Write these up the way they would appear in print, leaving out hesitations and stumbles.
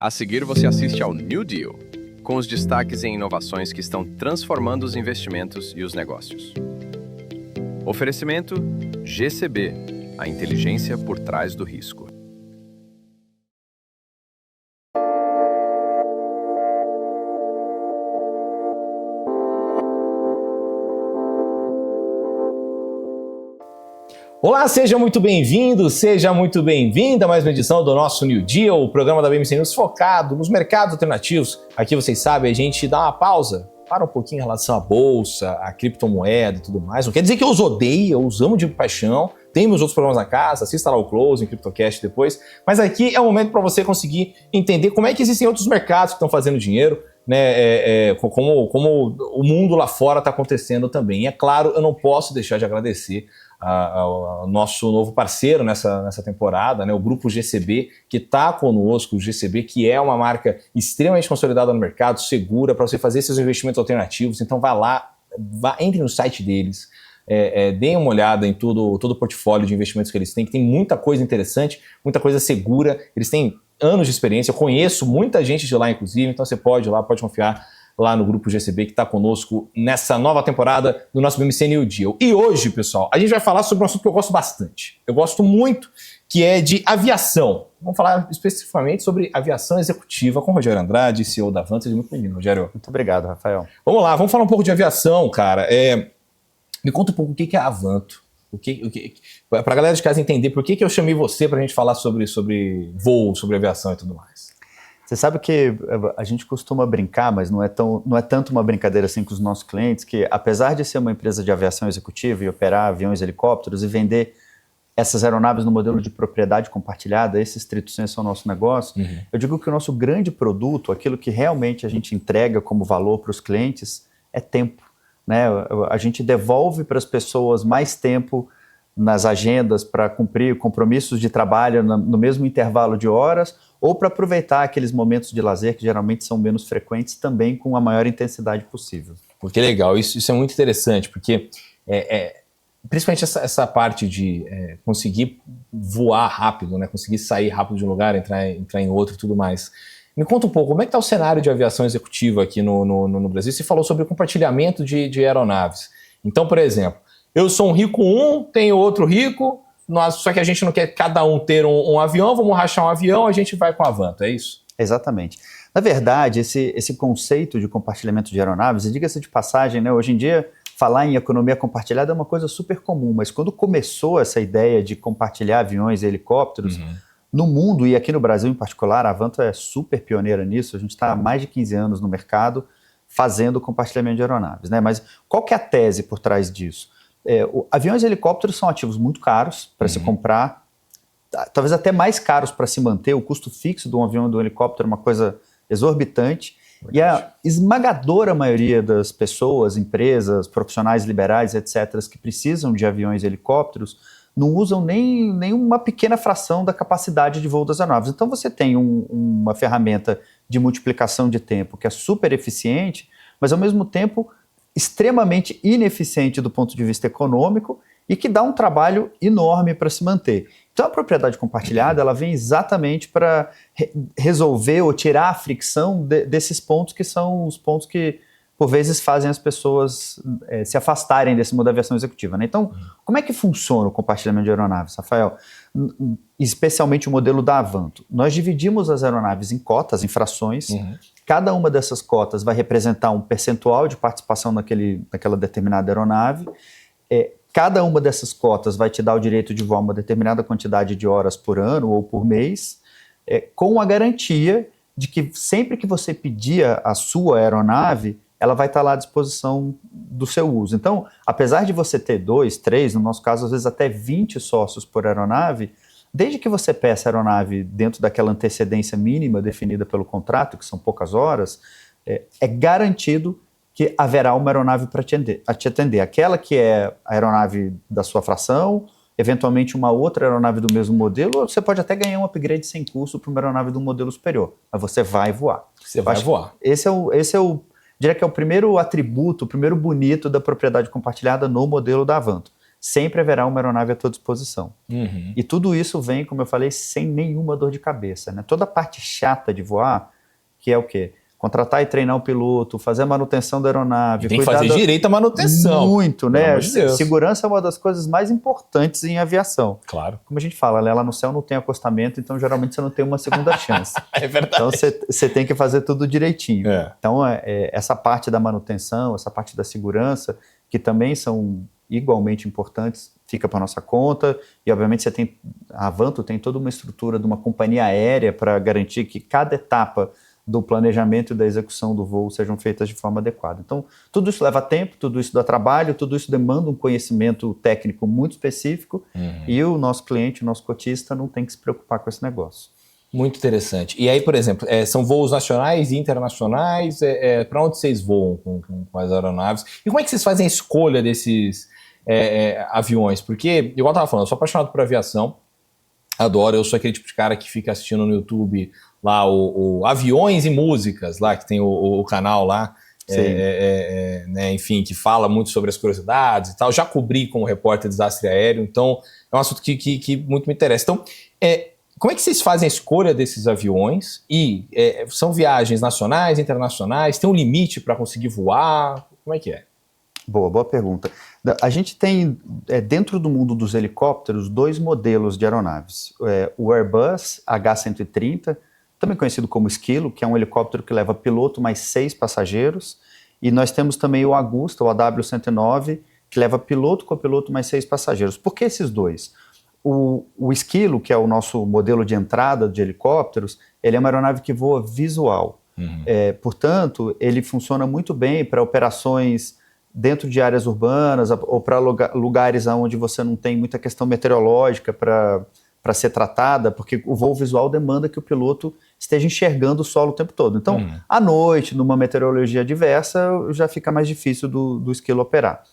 A seguir, você assiste ao New Deal, com os destaques em inovações que estão transformando os investimentos e os negócios. Oferecimento GCB, a inteligência por trás do risco. Olá, seja muito bem-vindo, seja muito bem-vinda a mais uma edição do nosso New Deal, o programa da BMC News focado nos mercados alternativos. Aqui, vocês sabem, a gente dá uma pausa, para um pouquinho em relação à bolsa, à criptomoeda e tudo mais. Não quer dizer que eu os odeio, eu os amo de paixão. Tem meus outros programas na casa, assista lá o Close, em CryptoCast depois. Mas aqui é o momento para você conseguir entender como é que existem outros mercados que estão fazendo dinheiro, né? Como o mundo lá fora está acontecendo também. E é claro, eu não posso deixar de agradecer ao nosso novo parceiro nessa temporada, né, o Grupo GCB, que está conosco, o GCB, que é uma marca extremamente consolidada no mercado, segura, para você fazer seus investimentos alternativos. Então vai lá, entre no site deles, deem uma olhada em todo o portfólio de investimentos que eles têm, que tem muita coisa interessante, muita coisa segura. Eles têm anos de experiência, eu conheço muita gente de lá, inclusive, então você pode ir lá, pode confiar lá no Grupo GCB, que está conosco nessa nova temporada do nosso BMC New Deal. E hoje, pessoal, a gente vai falar sobre um assunto que eu gosto bastante. Eu gosto muito, que é de aviação. Vamos falar especificamente sobre aviação executiva com o Rogério Andrade, CEO da Avanto. Seja muito bem-vindo, Rogério. Muito obrigado, Rafael. Vamos lá, vamos falar um pouco de aviação, cara. Me conta um pouco o que é a Avanto. Para a galera de casa entender por que eu chamei você para a gente falar sobre voo, sobre aviação e tudo mais. Você sabe que a gente costuma brincar, mas não é tanto uma brincadeira assim com os nossos clientes, que apesar de ser uma empresa de aviação executiva e operar aviões e helicópteros e vender essas aeronaves no modelo de propriedade compartilhada, esse estrito senso é o nosso negócio, eu digo que o nosso grande produto, aquilo que realmente a gente entrega como valor para os clientes, é tempo, né? A gente devolve para as pessoas mais tempo nas agendas para cumprir compromissos de trabalho no mesmo intervalo de horas, ou para aproveitar aqueles momentos de lazer que geralmente são menos frequentes também com a maior intensidade possível. Porque legal, isso é muito interessante, porque principalmente essa parte de conseguir voar rápido, né, conseguir sair rápido de um lugar, entrar em outro e tudo mais. Me conta um pouco, como é que está o cenário de aviação executiva aqui no Brasil? Você falou sobre o compartilhamento de aeronaves. Então, por exemplo, eu sou um rico tenho outro rico, só que a gente não quer cada um ter um avião, vamos rachar um avião, a gente vai com a Avanto, é isso? Exatamente. Na verdade, esse conceito de compartilhamento de aeronaves, e diga-se de passagem, né, hoje em dia, falar em economia compartilhada é uma coisa super comum, mas quando começou essa ideia de compartilhar aviões e helicópteros, no mundo, e aqui no Brasil em particular, a Avanto é super pioneira nisso, a gente está há mais de 15 anos no mercado fazendo compartilhamento de aeronaves, né? Mas qual que é a tese por trás disso? Aviões e helicópteros são ativos muito caros para se comprar, talvez até mais caros para se manter. O custo fixo de um avião e de um helicóptero é uma coisa exorbitante. E a esmagadora maioria das pessoas, empresas, profissionais liberais, etc., que precisam de aviões e helicópteros, não usam nem uma pequena fração da capacidade de voo das aeronaves. Então você tem uma ferramenta de multiplicação de tempo que é super eficiente, mas ao mesmo tempo extremamente ineficiente do ponto de vista econômico e que dá um trabalho enorme para se manter. Então a propriedade compartilhada ela vem exatamente para resolver ou tirar a fricção desses pontos que são os pontos que por vezes fazem as pessoas se afastarem desse modo de aviação executiva, né? Então, como é que funciona o compartilhamento de aeronaves, Rafael? Especialmente o modelo da Avanto. Nós dividimos as aeronaves em cotas, em frações. Cada uma dessas cotas vai representar um percentual de participação naquela determinada aeronave. Cada uma dessas cotas vai te dar o direito de voar uma determinada quantidade de horas por ano ou por mês, com a garantia de que sempre que você pedir a sua aeronave, ela vai estar lá à disposição do seu uso. Então, apesar de você ter 2, 3, no nosso caso, às vezes até 20 sócios por aeronave, desde que você peça a aeronave dentro daquela antecedência mínima definida pelo contrato, que são poucas horas, é garantido que haverá uma aeronave para te atender. Aquela que é a aeronave da sua fração, eventualmente uma outra aeronave do mesmo modelo, ou você pode até ganhar um upgrade sem custo para uma aeronave do modelo superior, mas você vai voar. Você vai voar. Diria que é o primeiro atributo, o primeiro bonito da propriedade compartilhada no modelo da Avanto. sempre haverá uma aeronave à tua disposição. Uhum. E tudo isso vem, como eu falei, sem nenhuma dor de cabeça, né? Toda a parte chata de voar, que é o quê? Contratar e treinar o piloto, fazer a manutenção da aeronave. Tem que fazer direito à manutenção. Muito, né? Pelo amor de Deus. Segurança é uma das coisas mais importantes em aviação. Claro. Como a gente fala, né? Lá no céu não tem acostamento, então geralmente você não tem uma segunda chance. É verdade. Então você tem que fazer tudo direitinho. É. Então essa parte da manutenção, essa parte da segurança, que também são igualmente importantes, fica para nossa conta. E obviamente a Avanto tem toda uma estrutura de uma companhia aérea para garantir que cada etapa do planejamento e da execução do voo sejam feitas de forma adequada. Então, tudo isso leva tempo, tudo isso dá trabalho, tudo isso demanda um conhecimento técnico muito específico, e o nosso cliente, o nosso cotista, não tem que se preocupar com esse negócio. Muito interessante. E aí, por exemplo, são voos nacionais e internacionais? Para onde vocês voam com as aeronaves? E como é que vocês fazem a escolha desses aviões? Porque, igual eu estava falando, eu sou apaixonado por aviação, adoro, eu sou aquele tipo de cara que fica assistindo no YouTube lá o Aviões e Músicas, lá que tem o canal lá, né, enfim, que fala muito sobre as curiosidades e tal. Já cobri como repórter de desastre aéreo, então é um assunto que muito me interessa. Então, como é que vocês fazem a escolha desses aviões? E são viagens nacionais, internacionais? Tem um limite para conseguir voar? Como é que é? Boa pergunta. A gente tem, dentro do mundo dos helicópteros, 2 modelos de aeronaves. O Airbus H130, também conhecido como Esquilo, que é um helicóptero que leva piloto mais 6 passageiros. E nós temos também o Agusta, o AW109, que leva piloto, copiloto mais 6 passageiros. Por que esses 2? O Esquilo, que é o nosso modelo de entrada de helicópteros, ele é uma aeronave que voa visual. Portanto, ele funciona muito bem para operações dentro de áreas urbanas ou para lugares onde você não tem muita questão meteorológica para ser tratada, porque o voo visual demanda que o piloto esteja enxergando o solo o tempo todo. Então, à noite, numa meteorologia adversa, já fica mais difícil do Esquilo operar.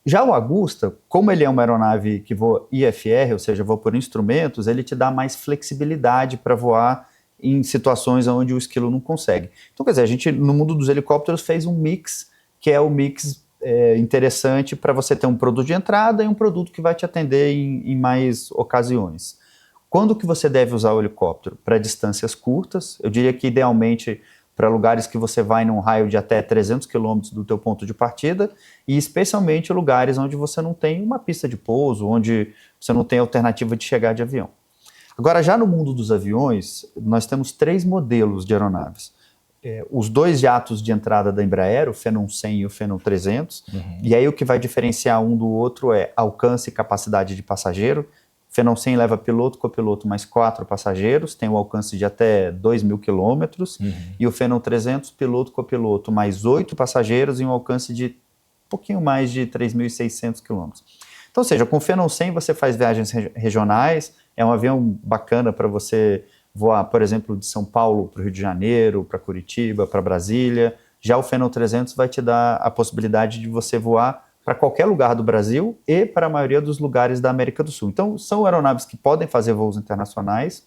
Já o Agusta, como ele é uma aeronave que voa IFR, ou seja, voa por instrumentos, ele te dá mais flexibilidade para voar em situações onde o Esquilo não consegue. Então, quer dizer, a gente, no mundo dos helicópteros, fez um mix, que é o mix interessante para você ter um produto de entrada e um produto que vai te atender em mais ocasiões. Quando que você deve usar o helicóptero? Para distâncias curtas, eu diria que idealmente para lugares que você vai num raio de até 300 km do teu ponto de partida, e especialmente lugares onde você não tem uma pista de pouso, onde você não tem alternativa de chegar de avião. Agora, já no mundo dos aviões, nós temos 3 modelos de aeronaves. Os 2 jatos de entrada da Embraer, o Phenom 100 e o Phenom 300, e aí o que vai diferenciar um do outro é alcance e capacidade de passageiro. O Phenom 100 leva piloto, copiloto mais 4 passageiros, tem um alcance de até 2.000 quilômetros, e o Phenom 300, piloto, copiloto mais 8 passageiros e um alcance de um pouquinho mais de 3.600 quilômetros. Então, ou seja, com o Phenom 100 você faz viagens regionais, é um avião bacana para você voar, por exemplo, de São Paulo para o Rio de Janeiro, para Curitiba, para Brasília. Já o Phenom 300 vai te dar a possibilidade de você voar para qualquer lugar do Brasil e para a maioria dos lugares da América do Sul. Então, são aeronaves que podem fazer voos internacionais.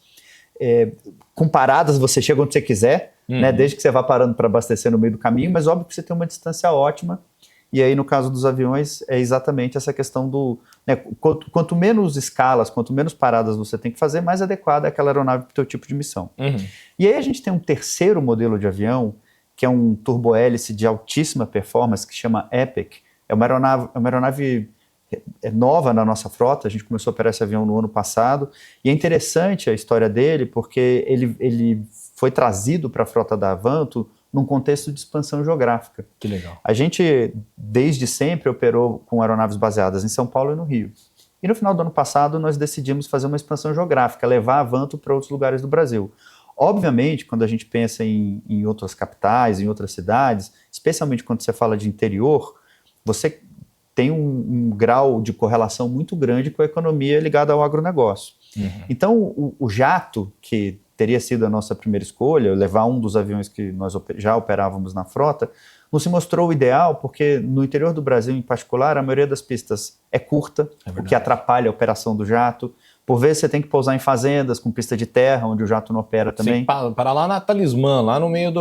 Com paradas, você chega onde você quiser, né, desde que você vá parando para abastecer no meio do caminho, mas óbvio que você tem uma distância ótima. E aí, no caso dos aviões, é exatamente essa questão do... Né, quanto menos escalas, quanto menos paradas você tem que fazer, mais adequada é aquela aeronave para o teu tipo de missão. E aí a gente tem um terceiro modelo de avião, que é um turbohélice de altíssima performance, que chama Epic. É uma aeronave nova na nossa frota, a gente começou a operar esse avião no ano passado, e é interessante a história dele, porque ele foi trazido para a frota da Avanto num contexto de expansão geográfica. Que legal. A gente, desde sempre, operou com aeronaves baseadas em São Paulo e no Rio. E no final do ano passado, nós decidimos fazer uma expansão geográfica, levar a Avanto para outros lugares do Brasil. Obviamente, quando a gente pensa em outras capitais, em outras cidades, especialmente quando você fala de interior, você tem um grau de correlação muito grande com a economia ligada ao agronegócio. Então, o jato, que teria sido a nossa primeira escolha, levar um dos aviões que nós já operávamos na frota, não se mostrou o ideal, porque no interior do Brasil, em particular, a maioria das pistas é curta, o que atrapalha a operação do jato. Por vezes você tem que pousar em fazendas com pista de terra, onde o jato não opera também. Sim, para lá na Talismã, lá no meio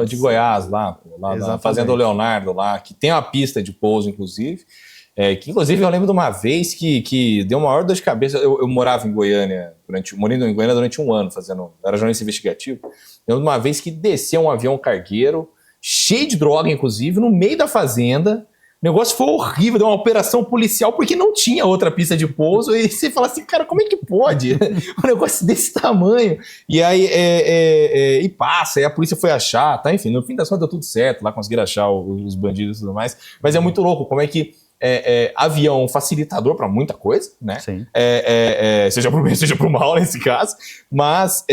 de Goiás, lá na Fazenda Leonardo, lá, que tem uma pista de pouso, inclusive. Que inclusive eu lembro de uma vez que deu uma maior dor de cabeça. Eu morava em Goiânia, morei em Goiânia durante um ano, era jornalista investigativo. Eu lembro de uma vez que desceu um avião cargueiro, cheio de droga, inclusive, no meio da fazenda. O negócio foi horrível, deu uma operação policial, porque não tinha outra pista de pouso. E você fala assim, cara, como é que pode? Um negócio desse tamanho. E aí, e passa, e a polícia foi achar, tá? Enfim, no fim das contas deu tudo certo, lá conseguiram achar os bandidos e tudo mais. Mas é muito louco, como é que avião é um facilitador para muita coisa, né? Sim. Seja pro bem, seja pro mal nesse caso. Mas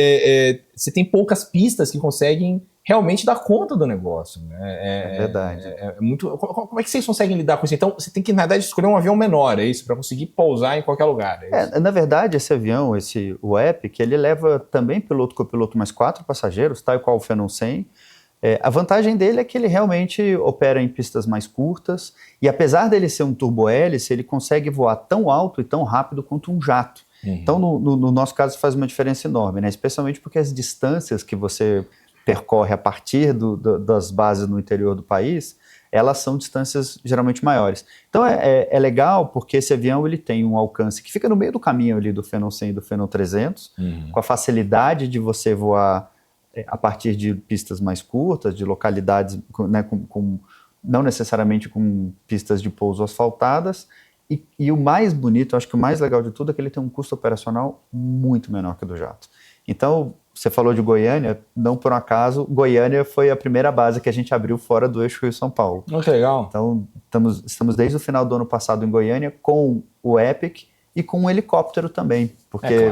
você tem poucas pistas que conseguem realmente dar conta do negócio, né? É verdade. Como é que vocês conseguem lidar com isso? Então, você tem que, na verdade, escolher um avião menor, é isso? Para conseguir pousar em qualquer lugar, é isso? Na verdade, esse avião, o Epic, ele leva também piloto, copiloto, mais 4 passageiros, tal qual o Phenom 100. A vantagem dele é que ele realmente opera em pistas mais curtas e, apesar dele ser um turbo-hélice, ele consegue voar tão alto e tão rápido quanto um jato. Uhum. Então, no nosso caso, faz uma diferença enorme, né? Especialmente porque as distâncias que você percorre a partir das bases no interior do país, elas são distâncias geralmente maiores. Então é legal porque esse avião ele tem um alcance que fica no meio do caminho ali do Phenom 100 e do Phenom 300, com a facilidade de você voar a partir de pistas mais curtas, de localidades, né, não necessariamente com pistas de pouso asfaltadas. E o mais bonito, acho que o mais legal de tudo é que ele tem um custo operacional muito menor que o do jato. Então, você falou de Goiânia, não por um acaso, Goiânia foi a primeira base que a gente abriu fora do eixo Rio-São Paulo. Que legal. Então, estamos desde o final do ano passado em Goiânia com o Epic e com um helicóptero também, porque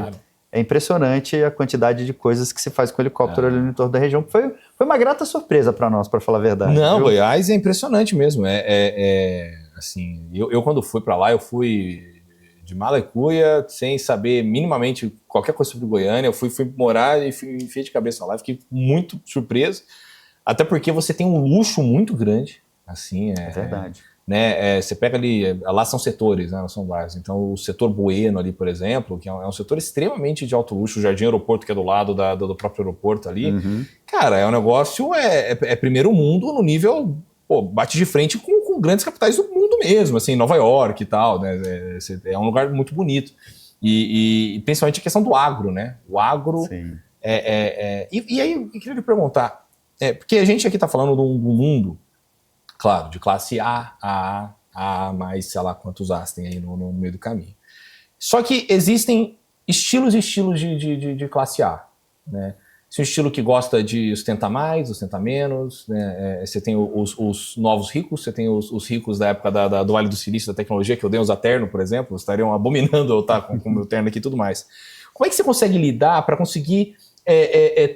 é impressionante a quantidade de coisas que se faz com helicóptero ali no entorno da região. Foi uma grata surpresa para nós, para falar a verdade. Não, viu? Goiás é impressionante mesmo. Assim, eu quando fui para lá, eu fui de mala e cuia, sem saber minimamente qualquer coisa sobre Goiânia. Eu fui morar e enfiei de cabeça lá. Fiquei muito surpreso, até porque você tem um luxo muito grande. Assim, é verdade. Né, você pega ali, lá são setores, né, não são vários. Então, o setor Bueno ali, por exemplo, que é um setor extremamente de alto luxo, o Jardim Aeroporto, que é do lado do próprio aeroporto ali. Cara, é um negócio, primeiro mundo no nível, bate de frente com grandes capitais do mundo mesmo, assim, Nova York e tal, né? É um lugar muito bonito. E principalmente a questão do agro, né? O agro. Sim. E aí, eu queria lhe perguntar, porque a gente aqui está falando de um mundo, claro, de classe A, mais sei lá quantos As tem aí no meio do caminho. Só que existem estilos e estilos de classe A, né? Esse é um estilo que gosta de ostentar mais, ostentar menos, né? Você tem os novos ricos, você tem os ricos da época do Vale do Silício, da tecnologia, que odeiam usar terno, por exemplo, estariam abominando eu estar com o meu terno aqui e tudo mais. Como é que você consegue lidar para conseguir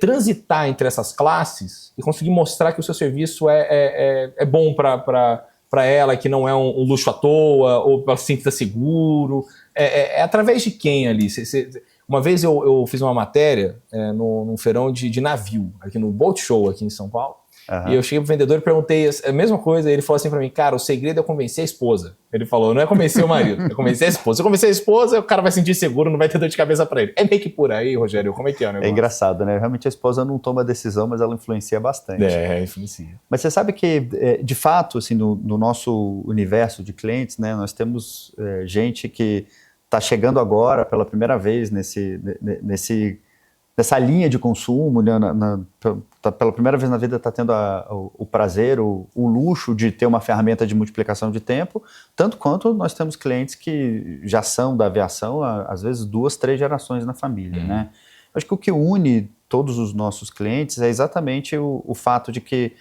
transitar entre essas classes e conseguir mostrar que o seu serviço é bom para ela, que não é um luxo à toa, ou para se sentir seguro? Através de quem ali? Uma vez eu fiz uma matéria num feirão de navio, aqui no Boat Show, aqui em São Paulo. E eu cheguei pro vendedor e perguntei a mesma coisa, e ele falou assim pra mim, cara, o segredo é convencer a esposa. Ele falou, não é convencer o marido, é convencer a esposa. Se eu convencer a esposa, o cara vai sentir seguro, não vai ter dor de cabeça pra ele. É meio que por aí, Rogério, como é que é o negócio? É engraçado, né? Realmente a esposa não toma decisão, mas ela influencia bastante. Influencia. Mas você sabe que, de fato, assim, no nosso universo de clientes, né, nós temos gente que está chegando agora pela primeira vez nessa linha de consumo, né, pela primeira vez na vida está tendo o prazer, o luxo de ter uma ferramenta de multiplicação de tempo, tanto quanto nós temos clientes que já são da aviação há, às vezes, 2, 3 gerações na família. Né? Acho que o que une todos os nossos clientes é exatamente o fato de que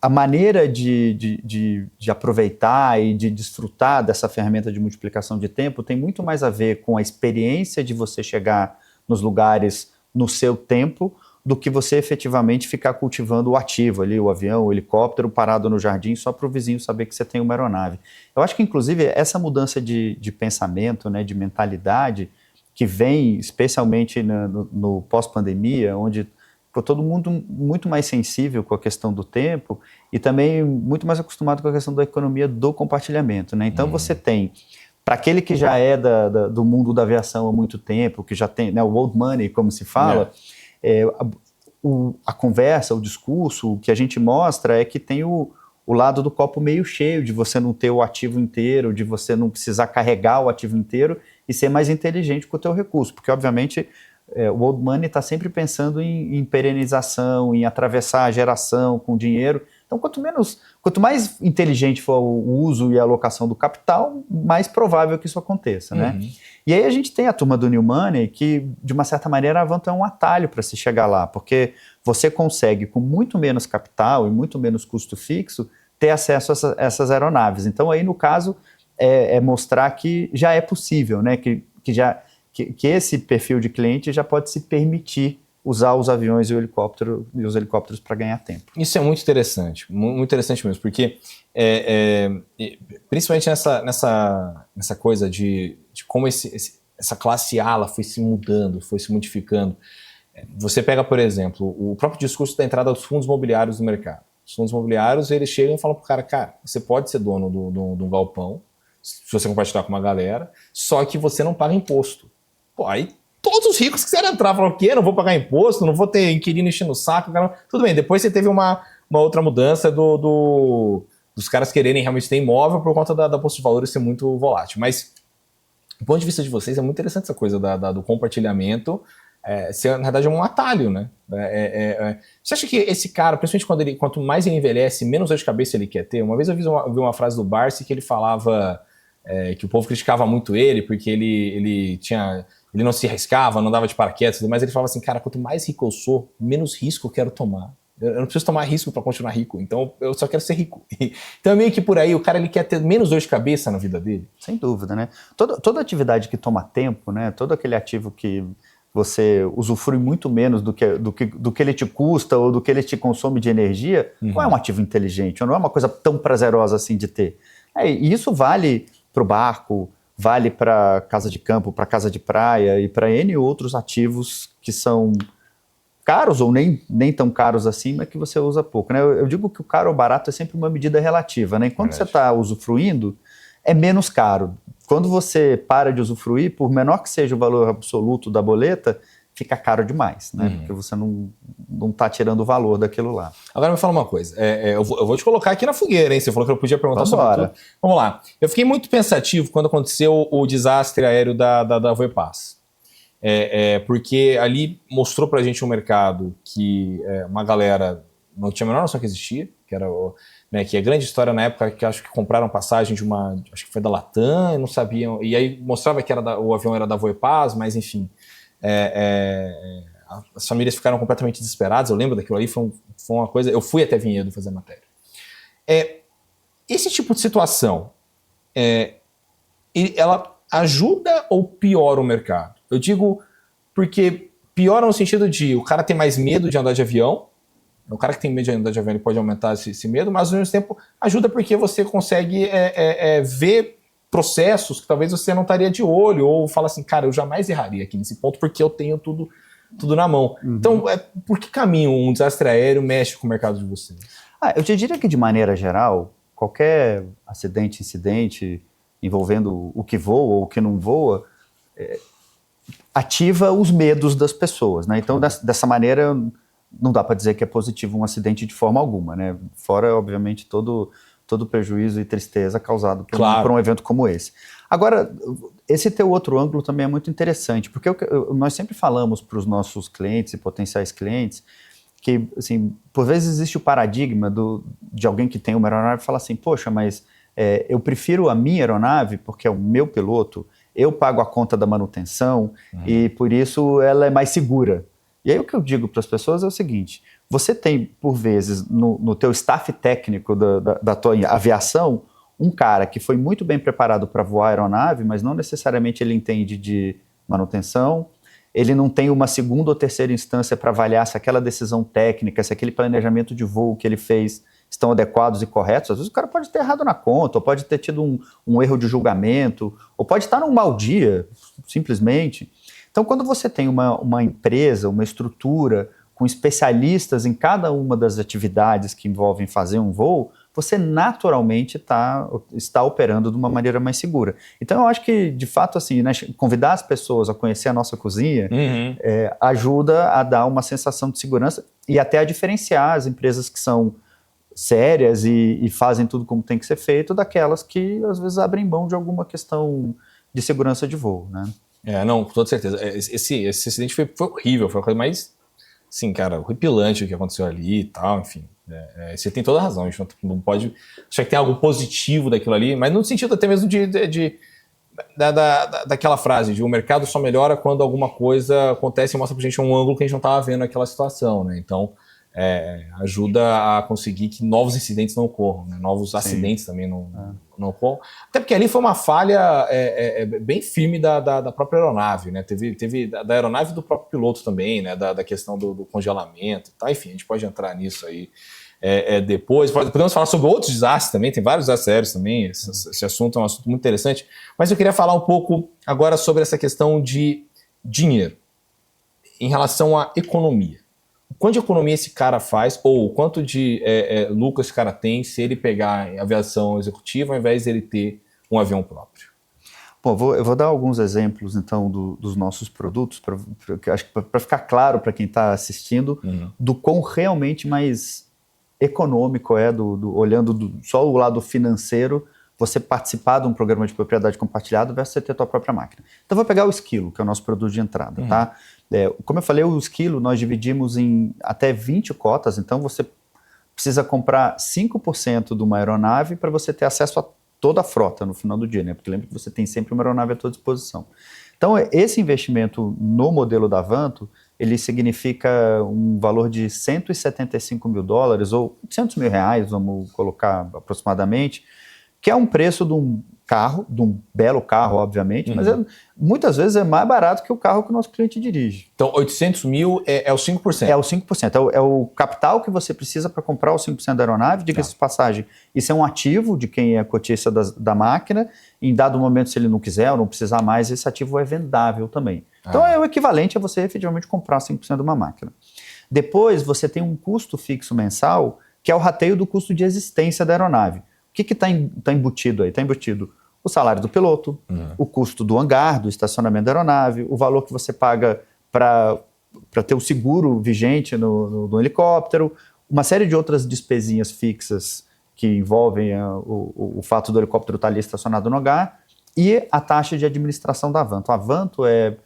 a maneira de aproveitar e de desfrutar dessa ferramenta de multiplicação de tempo tem muito mais a ver com a experiência de você chegar nos lugares no seu tempo do que você efetivamente ficar cultivando o ativo ali, o avião, o helicóptero parado no jardim só para o vizinho saber que você tem uma aeronave. Eu acho que, inclusive, essa mudança de pensamento, né, de mentalidade, que vem especialmente no pós-pandemia, onde todo mundo muito mais sensível com a questão do tempo e também muito mais acostumado com a questão da economia do compartilhamento, né? Então você tem, para aquele que já é do mundo da aviação há muito tempo, que já tem, né, o old money, como se fala, a conversa, o discurso, o que a gente mostra é que tem o o lado do copo meio cheio, de você não ter o ativo inteiro, de você não precisar carregar o ativo inteiro e ser mais inteligente com o teu recurso, porque obviamente o old money está sempre pensando em perenização, em atravessar a geração com dinheiro. Então, quanto mais inteligente for o uso e a alocação do capital, mais provável que isso aconteça, né? E aí a gente tem a turma do New Money que, de uma certa maneira, a Avanto é um atalho para se chegar lá, porque você consegue, com muito menos capital e muito menos custo fixo, ter acesso a essas aeronaves. Então, aí, no caso, é mostrar que já é possível, né? Que esse perfil de cliente já pode se permitir usar os aviões e os helicópteros para ganhar tempo. Isso é muito interessante mesmo, porque principalmente nessa coisa de como essa classe A ela foi se mudando, foi se modificando. Você pega, por exemplo, o próprio discurso da entrada dos fundos imobiliários no mercado. Os fundos imobiliários, eles chegam e falam pro cara, você pode ser dono de um galpão, se você compartilhar com uma galera, só que você não paga imposto. Pô, aí todos os ricos quiseram entrar, falaram, o quê? Não vou pagar imposto, não vou ter inquilino enchendo o saco. Cara. Tudo bem, depois você teve uma outra mudança dos caras quererem realmente ter imóvel por conta da bolsa de valores ser muito volátil. Mas, do ponto de vista de vocês, é muito interessante essa coisa do compartilhamento ser, na verdade, um atalho, né? Você acha que esse cara, principalmente quanto mais ele envelhece, menos dor de cabeça ele quer ter? Uma vez eu vi uma frase do Barsi que ele falava que o povo criticava muito ele porque ele não se arriscava, não dava de paraquedas, mas ele falava assim, cara, quanto mais rico eu sou, menos risco eu quero tomar. Eu não preciso tomar risco para continuar rico, então eu só quero ser rico. Então é meio que por aí, o cara ele quer ter menos dor de cabeça na vida dele. Sem dúvida, né? Toda atividade que toma tempo, né? Todo aquele ativo que você usufrui muito menos do que ele te custa ou do que ele te consome de energia, não é um ativo inteligente, ou não é uma coisa tão prazerosa assim de ter. E isso vale para o barco, vale para casa de campo, para casa de praia e para N outros ativos que são caros ou nem tão caros assim, mas que você usa pouco, né? Eu digo que o caro ou barato é sempre uma medida relativa, né? Enquanto você está usufruindo, é menos caro. Quando você para de usufruir, por menor que seja o valor absoluto da boleta, fica caro demais, né? Porque você não está tirando o valor daquilo lá. Agora me fala uma coisa, eu vou te colocar aqui na fogueira, hein? Você falou que eu podia perguntar sobre tudo. Vamos lá. Eu fiquei muito pensativo quando aconteceu o desastre aéreo da Voepaz. Porque ali mostrou pra gente um mercado que uma galera não tinha a menor noção que existia, que era que é grande história na época que acho que compraram passagem de acho que foi da Latam, e não sabiam, e aí mostrava que o avião era da Voepaz, mas enfim, as famílias ficaram completamente desesperadas. Eu lembro daquilo ali, foi uma coisa, eu fui até Vinhedo fazer a matéria. Esse tipo de situação, ela ajuda ou piora o mercado? Eu digo porque piora no sentido de o cara tem mais medo de andar de avião. O cara que tem medo de andar de avião ele pode aumentar esse medo, mas ao mesmo tempo ajuda porque você consegue ver processos que talvez você não estaria de olho, ou fala assim, cara, eu jamais erraria aqui nesse ponto porque eu tenho tudo na mão. Então, por que caminho um desastre aéreo mexe com o mercado de vocês? Eu te diria que, de maneira geral, qualquer acidente, incidente envolvendo o que voa ou o que não voa, ativa os medos das pessoas, né? Então, dessa maneira, não dá para dizer que é positivo um acidente de forma alguma, né? Fora, obviamente, todo prejuízo e tristeza causado por um evento como esse. Agora, esse teu outro ângulo também é muito interessante, porque nós sempre falamos para os nossos clientes e potenciais clientes que, assim, por vezes existe o paradigma de alguém que tem uma aeronave e fala assim, poxa, mas eu prefiro a minha aeronave porque é o meu piloto, eu pago a conta da manutenção e, por isso, ela é mais segura. E aí o que eu digo para as pessoas é o seguinte, você tem, por vezes, no teu staff técnico da tua aviação, um cara que foi muito bem preparado para voar a aeronave, mas não necessariamente ele entende de manutenção, ele não tem uma segunda ou terceira instância para avaliar se aquela decisão técnica, se aquele planejamento de voo que ele fez estão adequados e corretos. Às vezes o cara pode ter errado na conta, ou pode ter tido um erro de julgamento, ou pode estar num mau dia, simplesmente. Então, quando você tem uma empresa, uma estrutura com especialistas em cada uma das atividades que envolvem fazer um voo, você naturalmente está operando de uma maneira mais segura. Então, eu acho que, de fato, assim, né, convidar as pessoas a conhecer a nossa cozinha ajuda a dar uma sensação de segurança e até a diferenciar as empresas que são sérias e fazem tudo como tem que ser feito, daquelas que às vezes abrem mão de alguma questão de segurança de voo, né? Não, com toda certeza. Esse acidente foi horrível, foi a coisa mais, assim, cara, horripilante o que aconteceu ali e tal, enfim. Você tem toda a razão, a gente não pode achar que tem algo positivo daquilo ali, mas no sentido até mesmo daquela frase de o mercado só melhora quando alguma coisa acontece e mostra pra gente um ângulo que a gente não estava vendo naquela situação, né? Então, ajuda a conseguir que novos incidentes não ocorram, né? Novos acidentes também não ocorram. Até porque ali foi uma falha bem firme da própria aeronave, né? Teve da aeronave e do próprio piloto também, né? Da questão do congelamento, tá? Enfim, a gente pode entrar nisso aí depois. Podemos falar sobre outros desastres também, tem vários desastres aéreos também, esse assunto é um assunto muito interessante, mas eu queria falar um pouco agora sobre essa questão de dinheiro em relação à economia. O quanto de economia esse cara faz, ou o quanto de lucro esse cara tem se ele pegar aviação executiva ao invés de ele ter um avião próprio? Bom, eu vou dar alguns exemplos, então, dos nossos produtos, para ficar claro para quem está assistindo, do quão realmente mais econômico olhando só o lado financeiro, você participar de um programa de propriedade compartilhada versus você ter a tua própria máquina. Então, vou pegar o Esquilo, que é o nosso produto de entrada, tá? Como eu falei, o Esquilo nós dividimos em até 20 cotas, então você precisa comprar 5% de uma aeronave para você ter acesso a toda a frota no final do dia, né? Porque lembra que você tem sempre uma aeronave à tua disposição. Então, esse investimento no modelo da Avanto, ele significa um valor de $175 mil, ou R$800 mil, vamos colocar aproximadamente, que é um preço de um carro, de um belo carro, obviamente, mas muitas vezes é mais barato que o carro que o nosso cliente dirige. Então, 800 mil é o 5%? É o 5%, é o capital que você precisa para comprar o 5% da aeronave, diga-se de passagem, isso é um ativo de quem é cotista da máquina, em dado momento, se ele não quiser ou não precisar mais, esse ativo é vendável também. Então, é o equivalente a você efetivamente comprar 5% de uma máquina. Depois, você tem um custo fixo mensal, que é o rateio do custo de existência da aeronave. O que está embutido aí? Está embutido o salário do piloto, o custo do hangar, do estacionamento da aeronave, o valor que você paga para ter o seguro vigente no helicóptero, uma série de outras despesinhas fixas que envolvem o fato do helicóptero estar ali estacionado no hangar e a taxa de administração da Avanto. A Avanto é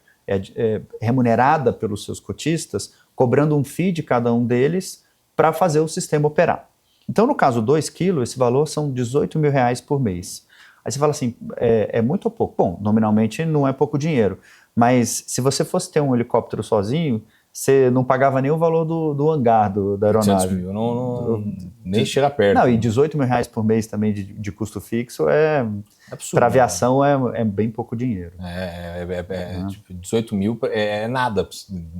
remunerada pelos seus cotistas, cobrando um fee de cada um deles para fazer o sistema operar. Então, no caso 2 kg, esse valor são R$18 mil por mês. Aí você fala assim, é muito ou pouco? Bom, nominalmente não é pouco dinheiro, mas se você fosse ter um helicóptero sozinho, você não pagava nem o valor do hangar da aeronave. 800 mil, nem chega perto. Não, e R$18 mil por mês também de custo fixo absurdo. Para aviação é bem pouco dinheiro. Tipo, 18 mil é nada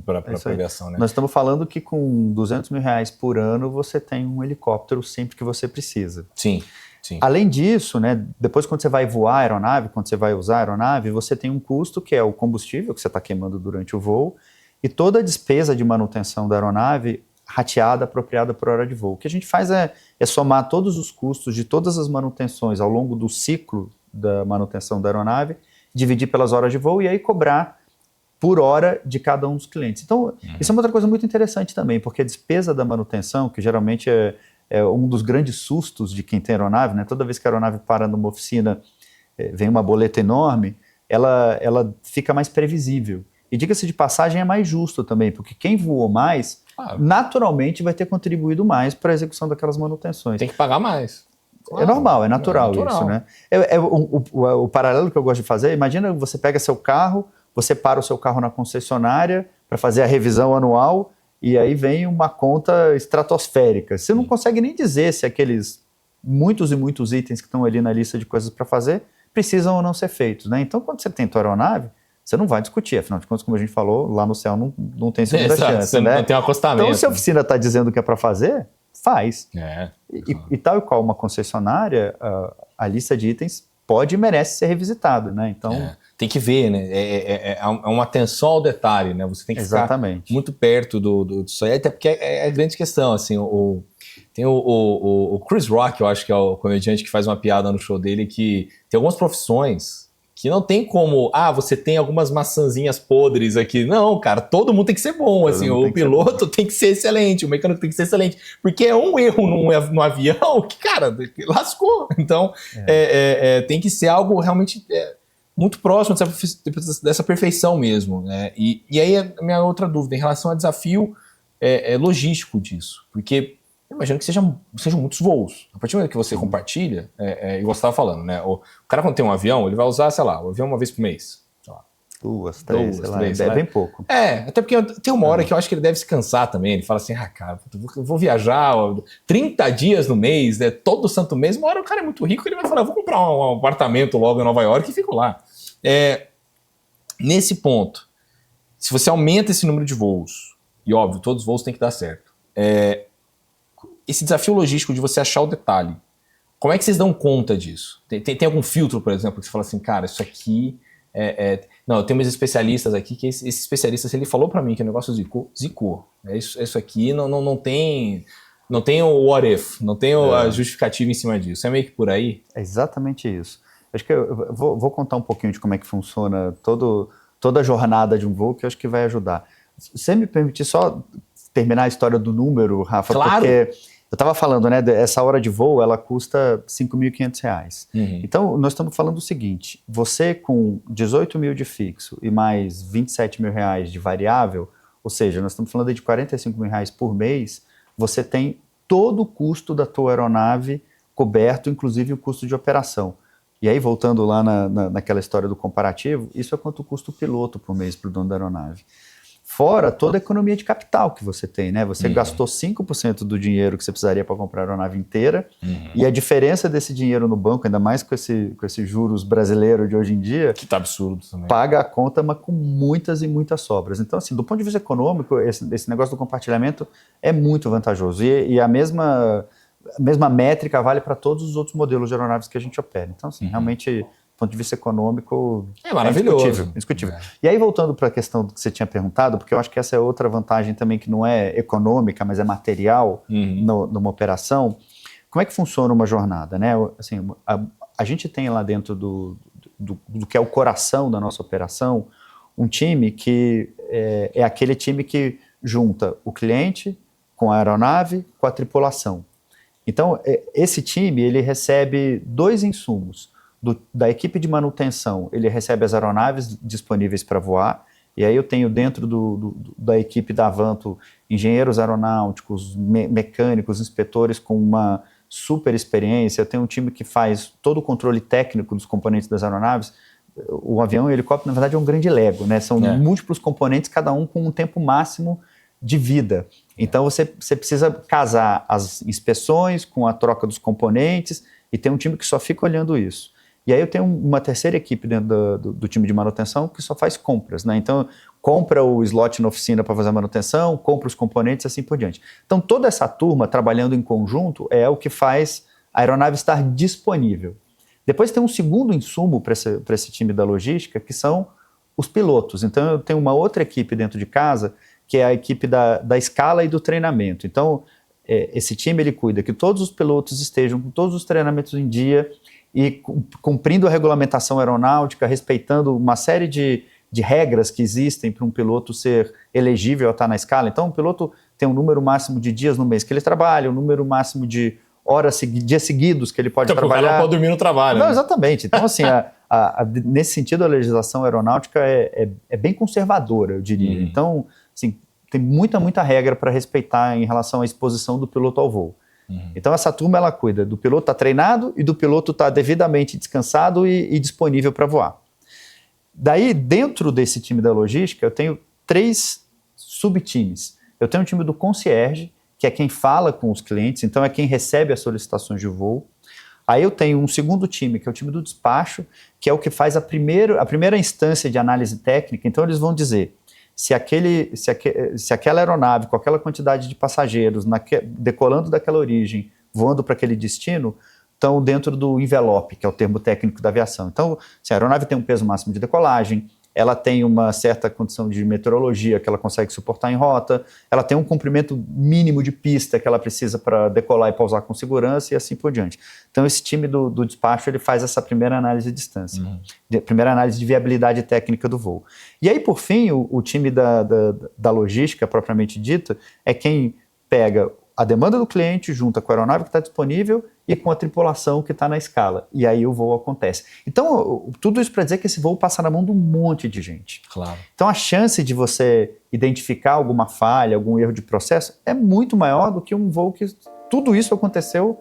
para aviação, né? Nós estamos falando que com R$200 mil por ano você tem um helicóptero sempre que você precisa. Sim. Além disso, né, depois quando você vai voar a aeronave, quando você vai usar a aeronave, você tem um custo que é o combustível que você está queimando durante o voo e toda a despesa de manutenção da aeronave rateada, apropriada por hora de voo. O que a gente faz é somar todos os custos de todas as manutenções ao longo do ciclo da manutenção da aeronave, dividir pelas horas de voo e aí cobrar por hora de cada um dos clientes. Então, isso é uma outra coisa muito interessante também, porque a despesa da manutenção, que geralmente é um dos grandes sustos de quem tem aeronave, né? Toda vez que a aeronave para numa oficina, vem uma boleta enorme, ela fica mais previsível. E diga-se de passagem, é mais justo também, porque quem voou mais, naturalmente vai ter contribuído mais para a execução daquelas manutenções. Tem que pagar mais. É normal, é natural isso, né? O paralelo que eu gosto de fazer, imagina você pega seu carro, você para o seu carro na concessionária para fazer a revisão anual e aí vem uma conta estratosférica. Você não consegue nem dizer se aqueles muitos e muitos itens que estão ali na lista de coisas para fazer precisam ou não ser feitos, né? Então, quando você tem tua aeronave, você não vai discutir, afinal de contas, como a gente falou, lá no céu não tem segunda chance, você né? Não tem um acostamento. Então, se a oficina está dizendo que é para fazer, faz. E tal e qual uma concessionária, a lista de itens pode e merece ser revisitada, né? Então, tem que ver, né? É uma atenção ao detalhe, né? Você tem que ficar muito perto disso aí, até porque é grande questão, assim, tem o Chris Rock, eu acho que é o comediante que faz uma piada no show dele, que tem algumas profissões que não tem como, você tem algumas maçãzinhas podres aqui. Não, cara, todo mundo tem que ser bom, assim, o piloto tem que ser excelente, o mecânico tem que ser excelente, porque é um erro no avião que, cara, lascou. Então, tem que ser algo realmente muito próximo dessa perfeição mesmo, né? E aí a minha outra dúvida em relação ao desafio logístico disso, porque eu imagino que sejam muitos voos. A partir do momento que você compartilha, igual você estava falando, né? O cara, quando tem um avião, ele vai usar, sei lá, o avião uma vez por mês. Sei lá. Duas, três, sei lá, é bem pouco. Até porque tem uma hora que eu acho que ele deve se cansar também. Ele fala assim, cara, eu vou viajar 30 dias no mês, né, todo santo mês. Uma hora o cara é muito rico, ele vai falar, vou comprar um apartamento logo em Nova York e fico lá. Nesse ponto, se você aumenta esse número de voos, e óbvio, todos os voos têm que dar certo, esse desafio logístico de você achar o detalhe, como é que vocês dão conta disso? Tem algum filtro, por exemplo, que você fala assim, cara, isso aqui não, eu tenho meus especialistas aqui, que esse especialista, se ele falou para mim que o negócio zicou. Isso aqui não tem o what if, não tem a justificativa em cima disso. É meio que por aí? É exatamente isso. Acho que eu vou contar um pouquinho de como é que funciona toda a jornada de um voo, que eu acho que vai ajudar. Você me permitir só terminar a história do número, Rafa? Claro. Porque eu estava falando, né, essa hora de voo, ela custa R$ 5.500. Então, nós estamos falando o seguinte, você com 18 mil de fixo e mais 27 mil reais de variável, ou seja, nós estamos falando de 45 mil reais por mês, você tem todo o custo da tua aeronave coberto, inclusive o custo de operação. E aí, voltando lá naquela história do comparativo, isso é quanto custa o piloto por mês para o dono da aeronave. Fora toda a economia de capital que você tem, né? Você gastou 5% do dinheiro que você precisaria para comprar a aeronave inteira, e a diferença desse dinheiro no banco, ainda mais com esse juros brasileiro de hoje em dia, que tá absurdo também, paga a conta, mas com muitas e muitas sobras. Então, assim, do ponto de vista econômico, esse negócio do compartilhamento é muito vantajoso. E a mesma métrica vale para todos os outros modelos de aeronaves que a gente opera. Então, assim, realmente, do ponto de vista econômico, é maravilhoso. Indiscutível. E aí, voltando para a questão que você tinha perguntado, porque eu acho que essa é outra vantagem também que não é econômica, mas é material numa operação, como é que funciona uma jornada, né? Assim, a gente tem lá dentro do que é o coração da nossa operação, um time que é aquele time que junta o cliente com a aeronave, com a tripulação. Então, esse time, ele recebe 2 insumos. Da equipe de manutenção, ele recebe as aeronaves disponíveis para voar, e aí eu tenho dentro da equipe da Avanto engenheiros aeronáuticos, mecânicos, inspetores com uma super experiência. Eu tenho um time que faz todo o controle técnico dos componentes das aeronaves. O avião e o helicóptero, na verdade, é um grande Lego, né? São múltiplos componentes, cada um com um tempo máximo de vida. Então, você precisa casar as inspeções com a troca dos componentes, e tem um time que só fica olhando isso. E aí eu tenho uma terceira equipe dentro do time de manutenção que só faz compras, né? Então, compra o slot na oficina para fazer a manutenção, compra os componentes e assim por diante. Então, toda essa turma trabalhando em conjunto é o que faz a aeronave estar disponível. Depois tem um segundo insumo para esse time da logística, que são os pilotos. Então, eu tenho uma outra equipe dentro de casa, que é a equipe da escala e do treinamento. Então, esse time ele cuida que todos os pilotos estejam com todos os treinamentos em dia e cumprindo a regulamentação aeronáutica, respeitando uma série de regras que existem para um piloto ser elegível a estar na escala. Então, o piloto tem um número máximo de dias no mês que ele trabalha, um número máximo de dias seguidos que ele pode trabalhar. O cara não pode dormir no trabalho. Não, né? Exatamente. Então, assim, nesse sentido, a legislação aeronáutica é bem conservadora, eu diria. Então, assim, tem muita regra para respeitar em relação à exposição do piloto ao voo. Então, essa turma, ela cuida do piloto estar treinado e do piloto estar devidamente descansado e disponível para voar. Daí, dentro desse time da logística, eu tenho 3 subtimes. Eu tenho um time do concierge, que é quem fala com os clientes, então é quem recebe as solicitações de voo. Aí eu tenho um segundo time, que é o time do despacho, que é o que faz a primeira instância de análise técnica. Então, eles vão dizer se aquela aeronave com aquela quantidade de passageiros decolando daquela origem, voando para aquele destino, estão dentro do envelope, que é o termo técnico da aviação. Então, se a aeronave tem um peso máximo de decolagem, ela tem uma certa condição de meteorologia que ela consegue suportar em rota, ela tem um comprimento mínimo de pista que ela precisa para decolar e pousar com segurança e assim por diante. Então esse time do despacho ele faz essa primeira análise de distância, primeira análise de viabilidade técnica do voo. E aí por fim o time da logística propriamente dita é quem pega a demanda do cliente junta com a aeronave que está disponível e com a tripulação que está na escala. E aí o voo acontece. Então, tudo isso para dizer que esse voo passa na mão de um monte de gente. Claro. Então, a chance de você identificar alguma falha, algum erro de processo, é muito maior do que um voo que tudo isso aconteceu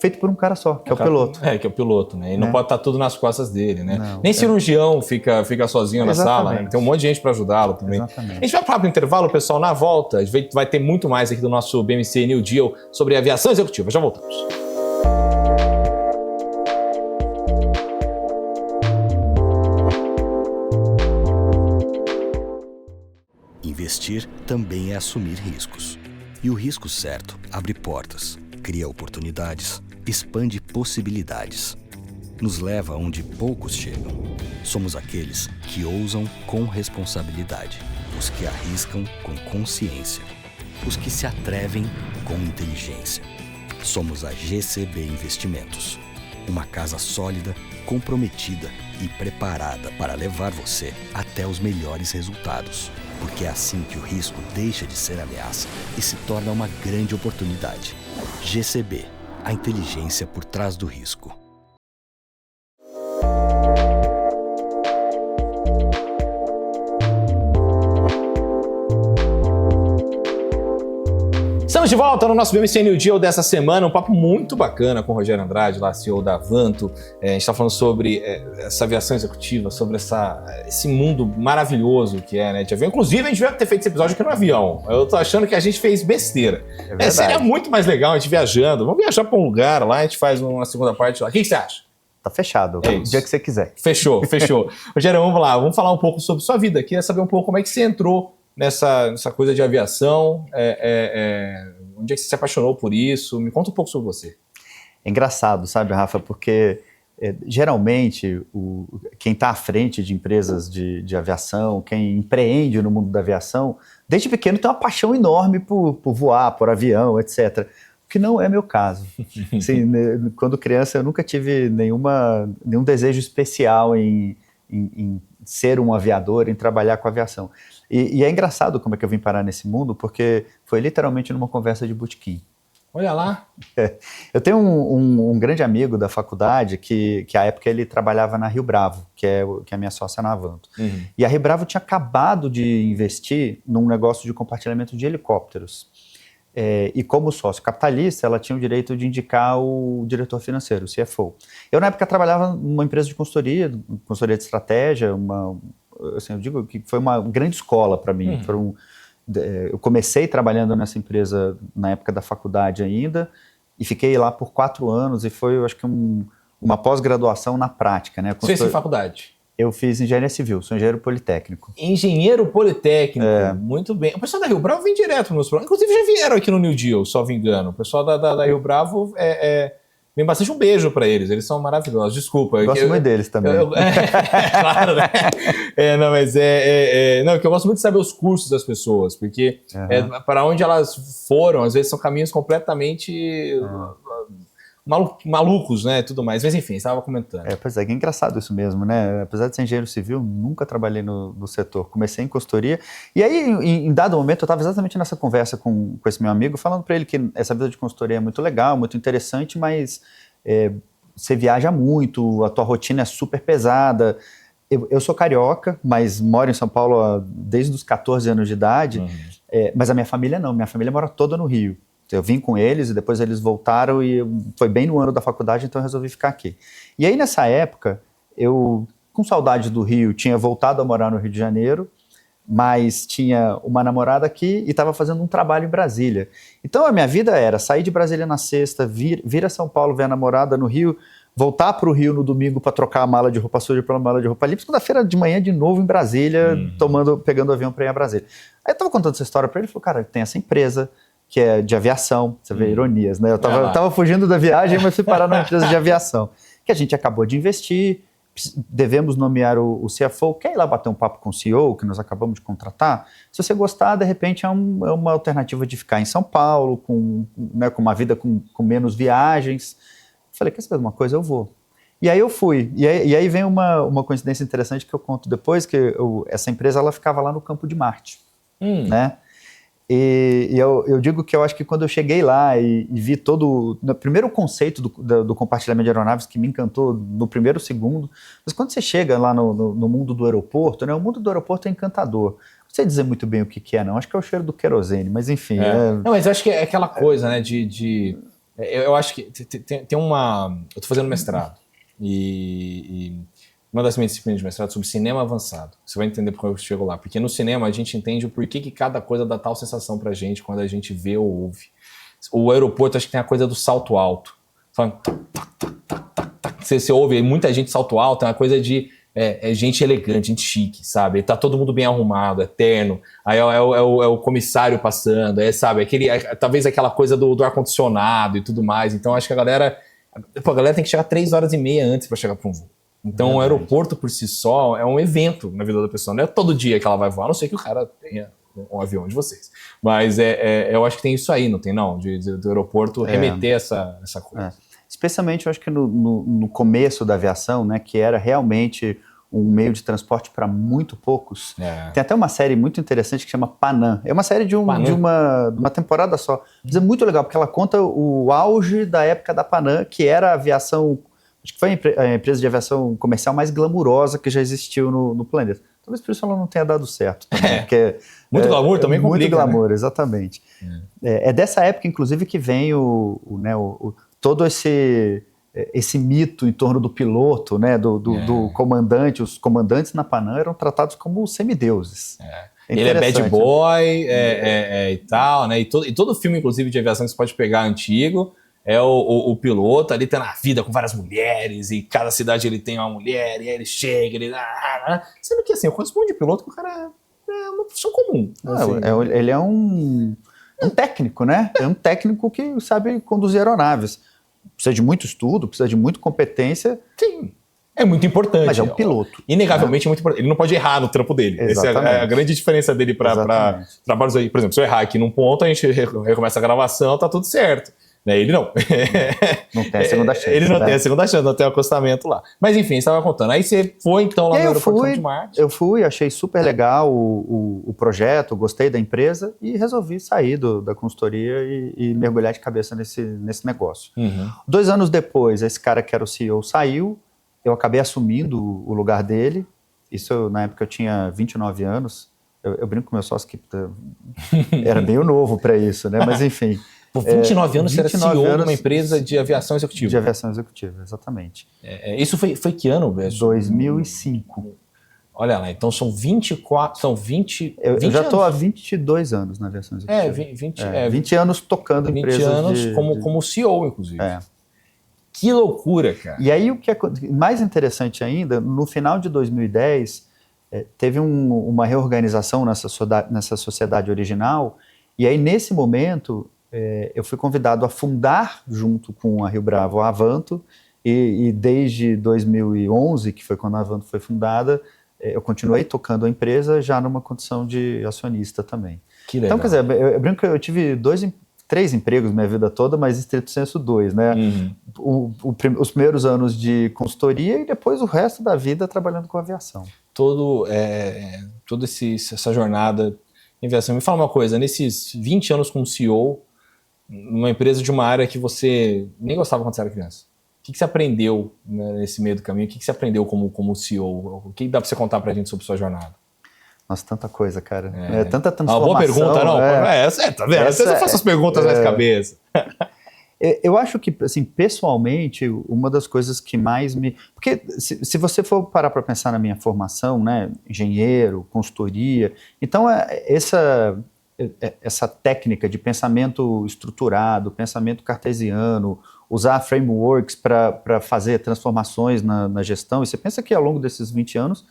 feito por um cara só, que é o piloto. Que é o piloto, né? E não pode estar tudo nas costas dele, né? Não, Nem cirurgião fica sozinho na sala, né? Tem um monte de gente para ajudá-lo também. Exatamente. A gente vai para o intervalo, pessoal. Na volta, a gente vai ter muito mais aqui do nosso BMC New Deal sobre aviação executiva. Já voltamos. Investir também é assumir riscos. E o risco certo abre portas, cria oportunidades, expande possibilidades. Nos leva onde poucos chegam. Somos aqueles que ousam com responsabilidade, os que arriscam com consciência, os que se atrevem com inteligência. Somos a GCB Investimentos, uma casa sólida, comprometida e preparada para levar você até os melhores resultados. Porque é assim que o risco deixa de ser ameaça e se torna uma grande oportunidade. GCB, a inteligência por trás do risco. Estamos de volta no nosso BMC New Deal dessa semana, um papo muito bacana com o Rogério Andrade, lá CEO da Avanto. A gente está falando sobre essa aviação executiva, sobre esse mundo maravilhoso que é, né, de avião. Inclusive, a gente vai ter feito esse episódio aqui no avião. Eu tô achando que a gente fez besteira. Seria muito mais legal a gente viajando. Vamos viajar para um lugar lá, a gente faz uma segunda parte lá. O que você acha? Tá fechado, o dia que você quiser. Fechou. Rogério, vamos lá, vamos falar um pouco sobre sua vida. Queria saber um pouco como é que você entrou nessa coisa de aviação, onde é que você se apaixonou por isso? Me conta um pouco sobre você. É engraçado, sabe, Rafa, porque geralmente quem está à frente de empresas de aviação, quem empreende no mundo da aviação, desde pequeno tem uma paixão enorme por voar, por avião, etc., que não é meu caso. Assim, quando criança eu nunca tive nenhum desejo especial em ser um aviador, em trabalhar com aviação. E é engraçado como é que eu vim parar nesse mundo, porque foi literalmente numa conversa de botequim. Olha lá. Eu tenho um grande amigo da faculdade que à época ele trabalhava na Rio Bravo, que é a minha sócia na Avanto. E a Rio Bravo tinha acabado de investir num negócio de compartilhamento de helicópteros. E como sócio capitalista, ela tinha o direito de indicar o diretor financeiro, o CFO. Eu, na época, trabalhava numa empresa de consultoria de estratégia, assim, eu digo que foi uma grande escola para mim. Eu comecei trabalhando nessa empresa na época da faculdade ainda, e fiquei lá por 4 anos, e foi, eu acho que, uma pós-graduação na prática. Né? Você fez em faculdade? Eu fiz engenharia civil, sou engenheiro politécnico. Engenheiro politécnico, muito bem. O pessoal da Rio Bravo vem direto nos programas. Inclusive já vieram aqui no New Deal, só me engano. O pessoal da Rio Bravo vem bastante. Um beijo para eles são maravilhosos. Desculpa. Eu gosto muito deles também. Claro, né? Não, que eu gosto muito de saber os cursos das pessoas, porque para onde elas foram, às vezes são caminhos completamente malucos, né, tudo mais. Mas enfim, você estava comentando. Pois é, que é engraçado isso mesmo, né? Apesar de ser engenheiro civil, nunca trabalhei no setor. Comecei em consultoria. E aí, em dado momento, eu estava exatamente nessa conversa com esse meu amigo, falando para ele que essa vida de consultoria é muito legal, muito interessante, mas você viaja muito, a tua rotina é super pesada. Eu sou carioca, mas moro em São Paulo desde os 14 anos de idade, mas a minha família não. Minha família mora toda no Rio. Eu vim com eles e depois eles voltaram e foi bem no ano da faculdade, então eu resolvi ficar aqui. E aí nessa época, eu, com saudade do Rio, tinha voltado a morar no Rio de Janeiro, mas tinha uma namorada aqui e estava fazendo um trabalho em Brasília. Então a minha vida era sair de Brasília na sexta, vir a São Paulo ver a namorada no Rio, voltar para o Rio no domingo para trocar a mala de roupa suja pela mala de roupa limpa, segunda-feira de manhã de novo em Brasília, pegando o avião para ir a Brasília. Aí eu estava contando essa história para ele, ele falou, cara, tem essa empresa que é de aviação, você vê ironias, né? Eu tava fugindo da viagem, mas fui parar numa empresa de aviação, que a gente acabou de investir, devemos nomear o CFO, quer ir lá bater um papo com o CEO, que nós acabamos de contratar? Se você gostar, de repente é uma alternativa de ficar em São Paulo, com uma vida com menos viagens. Falei, quer saber de uma coisa? Eu vou. E aí eu fui. E aí vem uma coincidência interessante que eu conto depois, que essa empresa ela ficava lá no campo de Marte. Né? E eu digo que eu acho que quando eu cheguei lá e vi primeiro o conceito do compartilhamento de aeronaves que me encantou no primeiro segundo, mas quando você chega lá no mundo do aeroporto, né, o mundo do aeroporto é encantador. Não sei dizer muito bem o que é, não. Acho que é o cheiro do querosene, mas enfim. Não, mas eu acho que é aquela coisa, né, eu acho que tem uma... Eu estou fazendo mestrado e uma das minhas disciplinas de mestrado é sobre cinema avançado. Você vai entender por que eu chego lá. Porque no cinema a gente entende o porquê que cada coisa dá tal sensação pra gente quando a gente vê ou ouve. O aeroporto, acho que tem a coisa do salto alto. Você ouve muita gente salto alto, é uma coisa de gente elegante, gente chique, sabe? Tá todo mundo bem arrumado, é terno. Aí é o comissário passando, sabe? Talvez aquela coisa do ar-condicionado e tudo mais. Então acho que a galera tem que chegar 3h30 antes pra chegar pra um voo. Então o aeroporto por si só é um evento na vida da pessoa, não é todo dia que ela vai voar, a não ser que o cara tenha um avião de vocês. Mas eu acho que tem isso aí, não tem não? Do aeroporto remeter essa coisa. Especialmente eu acho que no começo da aviação, né, que era realmente um meio de transporte para muito poucos. Tem até uma série muito interessante que chama Panam. É uma série de uma temporada só. Mas é muito legal, porque ela conta o auge da época da Panam, que era a aviação... Acho que foi a empresa de aviação comercial mais glamurosa que já existiu no planeta. Talvez por isso ela não tenha dado certo. Também, porque muito glamour também complica, muito glamour, né? Exatamente. É dessa época, inclusive, que vem todo esse mito em torno do piloto, né, do comandante. Os comandantes na Panam eram tratados como semideuses. Ele é bad boy e tal, né? E todo filme, inclusive, de aviação que você pode pegar antigo, é o piloto ali tendo a vida com várias mulheres, e cada cidade ele tem uma mulher, e aí ele chega, sendo que assim, eu conheço um monte de piloto que o cara é uma profissão comum. Assim. Ele é um técnico, né? É um técnico que sabe conduzir aeronaves. Precisa de muito estudo, precisa de muita competência. Sim. É muito importante. Mas é um piloto. Inegavelmente é muito importante. Ele não pode errar no trampo dele. Exatamente. Essa é a grande diferença dele para trabalhos aí. Por exemplo, se eu errar aqui num ponto, a gente recomeça a gravação, tá tudo certo. Ele não. Não tem a segunda chance. Ele não tem a segunda chance, não tem o acostamento lá. Mas enfim, você estava contando. Aí você foi então lá no aeroporto de Marte. Eu fui, achei super legal o projeto, gostei da empresa e resolvi sair da consultoria e mergulhar de cabeça nesse negócio. 2 anos depois, esse cara que era o CEO saiu, eu acabei assumindo o lugar dele. Isso na época eu tinha 29 anos. Eu brinco com meu sócio que era meio novo para isso, né? Mas enfim. Por 29 anos você era CEO de uma empresa de aviação executiva. De aviação executiva, exatamente. Isso foi que ano, Beto? 2005. Olha lá, então são 24... São 20 eu já estou há 22 anos na aviação executiva. 20 anos tocando empresas 20 anos como CEO, inclusive. Que loucura, cara. E aí, o que é mais interessante ainda, no final de 2010, teve uma reorganização nessa sociedade original, e aí, nesse momento... eu fui convidado a fundar, junto com a Rio Bravo, a Avanto, e desde 2011, que foi quando a Avanto foi fundada, eu continuei tocando a empresa já numa condição de acionista também. Que legal. Então, quer dizer, eu brinco que eu tive 3 empregos minha vida toda, mas estrito senso 2, né? Os primeiros anos de consultoria e depois o resto da vida trabalhando com aviação. Toda essa jornada em aviação. Me fala uma coisa, nesses 20 anos como CEO, numa empresa de uma área que você nem gostava quando você era criança, o que você aprendeu, né, nesse meio do caminho? O que você aprendeu como CEO? O que dá para você contar para a gente sobre sua jornada? Nossa, tanta coisa, cara. Tanta transformação. Uma boa pergunta, não? Tá vendo? Você faz as perguntas na cabeça. Eu acho que, assim, pessoalmente, uma das coisas que mais me... Porque se você for parar para pensar na minha formação, né, engenheiro, consultoria, então essa técnica de pensamento estruturado, pensamento cartesiano, usar frameworks para fazer transformações na gestão, e você pensa que ao longo desses 20 anos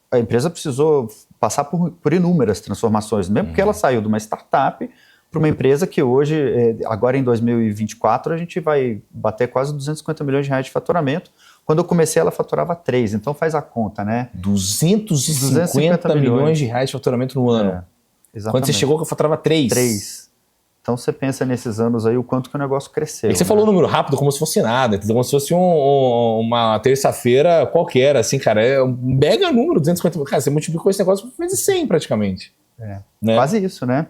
a empresa precisou passar por inúmeras transformações, mesmo porque ela saiu de uma startup para uma empresa que hoje, agora em 2024, a gente vai bater quase 250 milhões de reais de faturamento. Quando eu comecei, ela faturava 3, então faz a conta, né? 250 milhões de reais de faturamento no ano. Exatamente. Quando você chegou, eu faturava 3. 3. Então você pensa nesses anos aí, o quanto que o negócio cresceu. É que você falou um número rápido como se fosse nada, entendeu? Como se fosse uma terça-feira qualquer, assim, cara. É um mega número, 250 mil. Cara, você multiplicou esse negócio por vezes 100 praticamente. Né? Quase isso, né?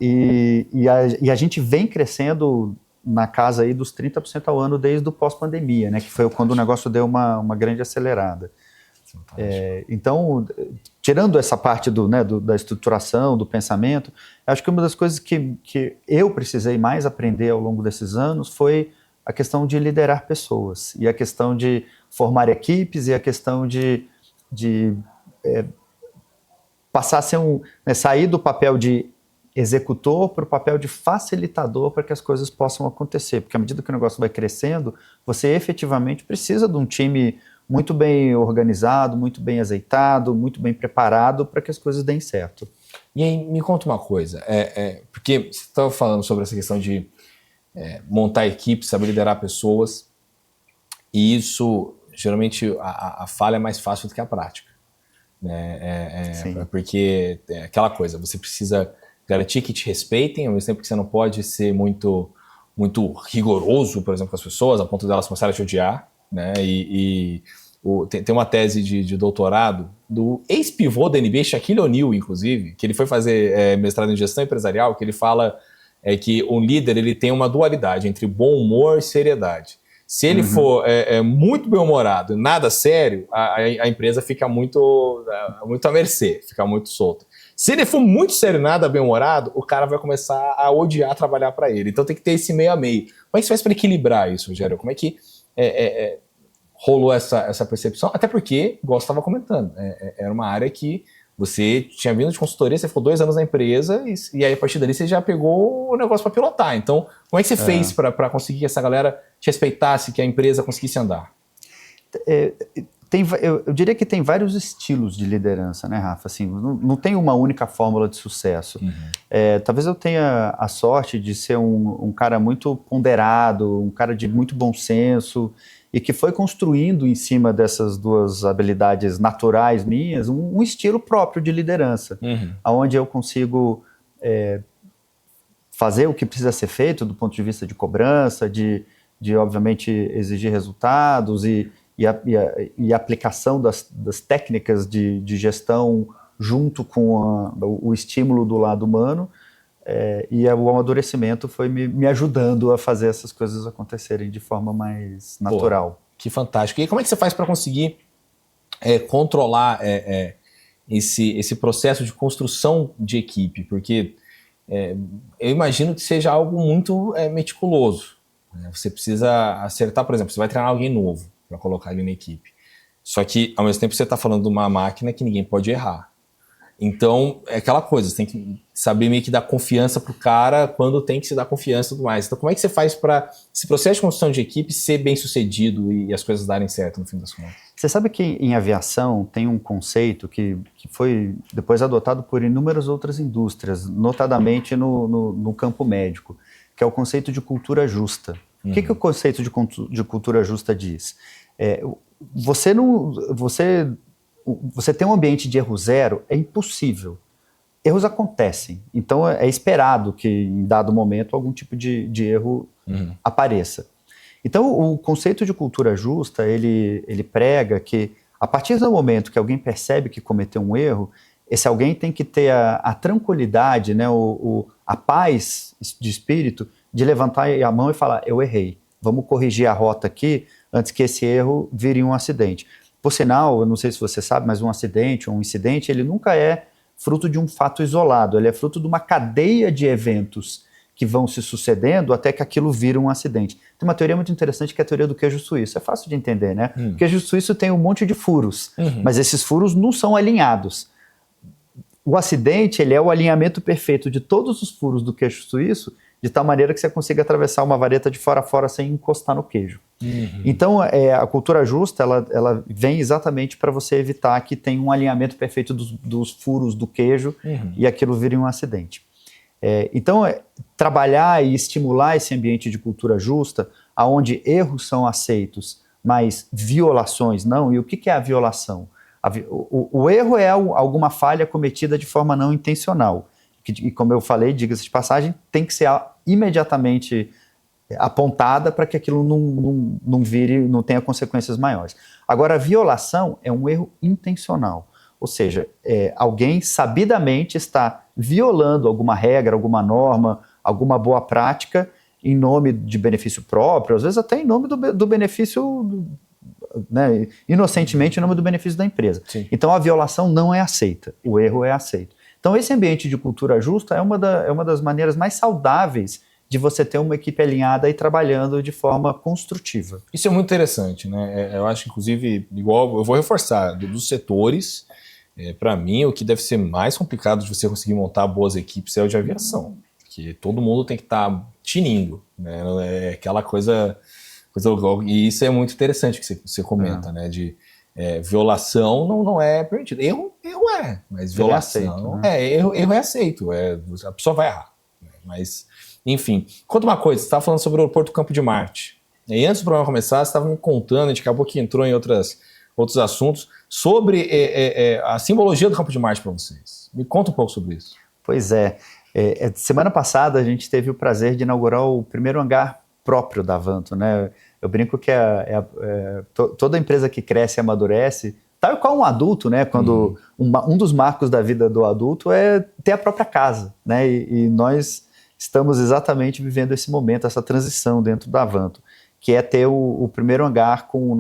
E a gente vem crescendo na casa aí dos 30% ao ano desde o pós-pandemia, né? Que foi quando o negócio deu uma grande acelerada. Então, tirando essa parte da estruturação, do pensamento, acho que uma das coisas que eu precisei mais aprender ao longo desses anos foi a questão de liderar pessoas, e a questão de formar equipes, e a questão de passar a ser sair do papel de executor para o papel de facilitador para que as coisas possam acontecer, porque à medida que o negócio vai crescendo, você efetivamente precisa de um time muito bem organizado, muito bem azeitado, muito bem preparado para que as coisas deem certo. E aí, me conta uma coisa, porque você estava falando sobre essa questão de montar equipes, saber liderar pessoas, e isso, geralmente, a falha é mais fácil do que a prática. Porque é aquela coisa, você precisa garantir que te respeitem, ao mesmo tempo que você não pode ser muito, muito rigoroso, por exemplo, com as pessoas, a ponto delas começarem a te odiar, né? Tem uma tese de doutorado do ex-pivô da NBA, Shaquille O'Neal, inclusive, que ele foi fazer mestrado em gestão empresarial, que ele fala que um líder ele tem uma dualidade entre bom humor e seriedade. Se ele for muito bem-humorado, nada sério, a empresa fica muito à mercê, fica muito solta. Se ele for muito sério, nada bem-humorado, o cara vai começar a odiar trabalhar para ele. Então tem que ter esse meio a meio. Como é que você faz para equilibrar isso, Rogério? Como é que rolou essa percepção? Até porque, igual você estava comentando, era uma área que você tinha vindo de consultoria, você ficou 2 anos na empresa e aí a partir dali você já pegou o negócio para pilotar. Então, como é que você fez para conseguir que essa galera te respeitasse, que a empresa conseguisse andar? Eu diria que tem vários estilos de liderança, né, Rafa? Assim, não tem uma única fórmula de sucesso. Talvez eu tenha a sorte de ser um cara muito ponderado, um cara de muito bom senso, e que foi construindo em cima dessas 2 habilidades naturais minhas um estilo próprio de liderança, onde eu consigo fazer o que precisa ser feito do ponto de vista de cobrança, de obviamente exigir resultados e aplicação das técnicas de gestão junto com o estímulo do lado humano, e o amadurecimento foi me ajudando a fazer essas coisas acontecerem de forma mais natural. Pô, que fantástico. E como é que você faz para conseguir controlar esse processo de construção de equipe? Porque eu imagino que seja algo muito meticuloso. Né? Você precisa acertar, por exemplo, você vai treinar alguém novo para colocar ele na equipe. Só que, ao mesmo tempo, você está falando de uma máquina que ninguém pode errar. Então, é aquela coisa, você tem que saber meio que dar confiança pro cara quando tem que se dar confiança e tudo mais. Então, como é que você faz para esse processo de construção de equipe ser bem sucedido e as coisas darem certo no fim das contas? Você sabe que em aviação tem um conceito que foi depois adotado por inúmeras outras indústrias, notadamente no campo médico, que é o conceito de cultura justa. O que o conceito de cultura justa diz? Você ter um ambiente de erro zero é impossível. Erros acontecem, então é esperado que em dado momento algum tipo de erro apareça. Então o conceito de cultura justa, ele prega que a partir do momento que alguém percebe que cometeu um erro, esse alguém tem que ter a tranquilidade, né, a paz de espírito de levantar a mão e falar, eu errei, vamos corrigir a rota aqui antes que esse erro vire um acidente. Por sinal, eu não sei se você sabe, mas um acidente ou um incidente, ele nunca é fruto de um fato isolado, ele é fruto de uma cadeia de eventos que vão se sucedendo até que aquilo vira um acidente. Tem uma teoria muito interessante que é a teoria do queijo suíço. É fácil de entender, né? O queijo suíço tem um monte de furos, mas esses furos não são alinhados. O acidente, ele é o alinhamento perfeito de todos os furos do queijo suíço, de tal maneira que você consiga atravessar uma vareta de fora a fora sem encostar no queijo. Então, a cultura justa, ela vem exatamente para você evitar que tenha um alinhamento perfeito dos furos do queijo e aquilo vire um acidente. Então, trabalhar e estimular esse ambiente de cultura justa, onde erros são aceitos, mas violações não. E o que é a violação? O erro é alguma falha cometida de forma não intencional. E como eu falei, diga-se de passagem, tem que ser imediatamente apontada para que aquilo não tenha consequências maiores. Agora, a violação é um erro intencional. Ou seja, alguém sabidamente está violando alguma regra, alguma norma, alguma boa prática em nome de benefício próprio, às vezes até em nome do benefício, né, inocentemente em nome do benefício da empresa. Sim. Então a violação não é aceita, o erro é aceito. Então esse ambiente de cultura justa é uma das maneiras mais saudáveis de você ter uma equipe alinhada e trabalhando de forma construtiva. Isso é muito interessante, né? Eu acho, inclusive, igual eu vou reforçar, dos setores, para mim, o que deve ser mais complicado de você conseguir montar boas equipes é o de aviação. Porque todo mundo tem que estar tinindo, né? É aquela coisa. E isso é muito interessante que você comenta, né? De violação não é permitido. Erro é, mas violação é aceito, né? Erro é aceito. A pessoa vai errar. Né? Mas, enfim, conta uma coisa, você estava falando sobre o aeroporto Campo de Marte. E antes do programa começar, você estava me contando, a gente acabou que entrou em outros assuntos, sobre a simbologia do Campo de Marte para vocês. Me conta um pouco sobre isso. Pois é. Semana passada a gente teve o prazer de inaugurar o primeiro hangar próprio da Avanto, né? Eu brinco que toda empresa que cresce e amadurece, tal qual um adulto, né? Quando um dos marcos da vida do adulto é ter a própria casa, né? E nós estamos exatamente vivendo esse momento, essa transição dentro da Avanto, que é ter o primeiro hangar com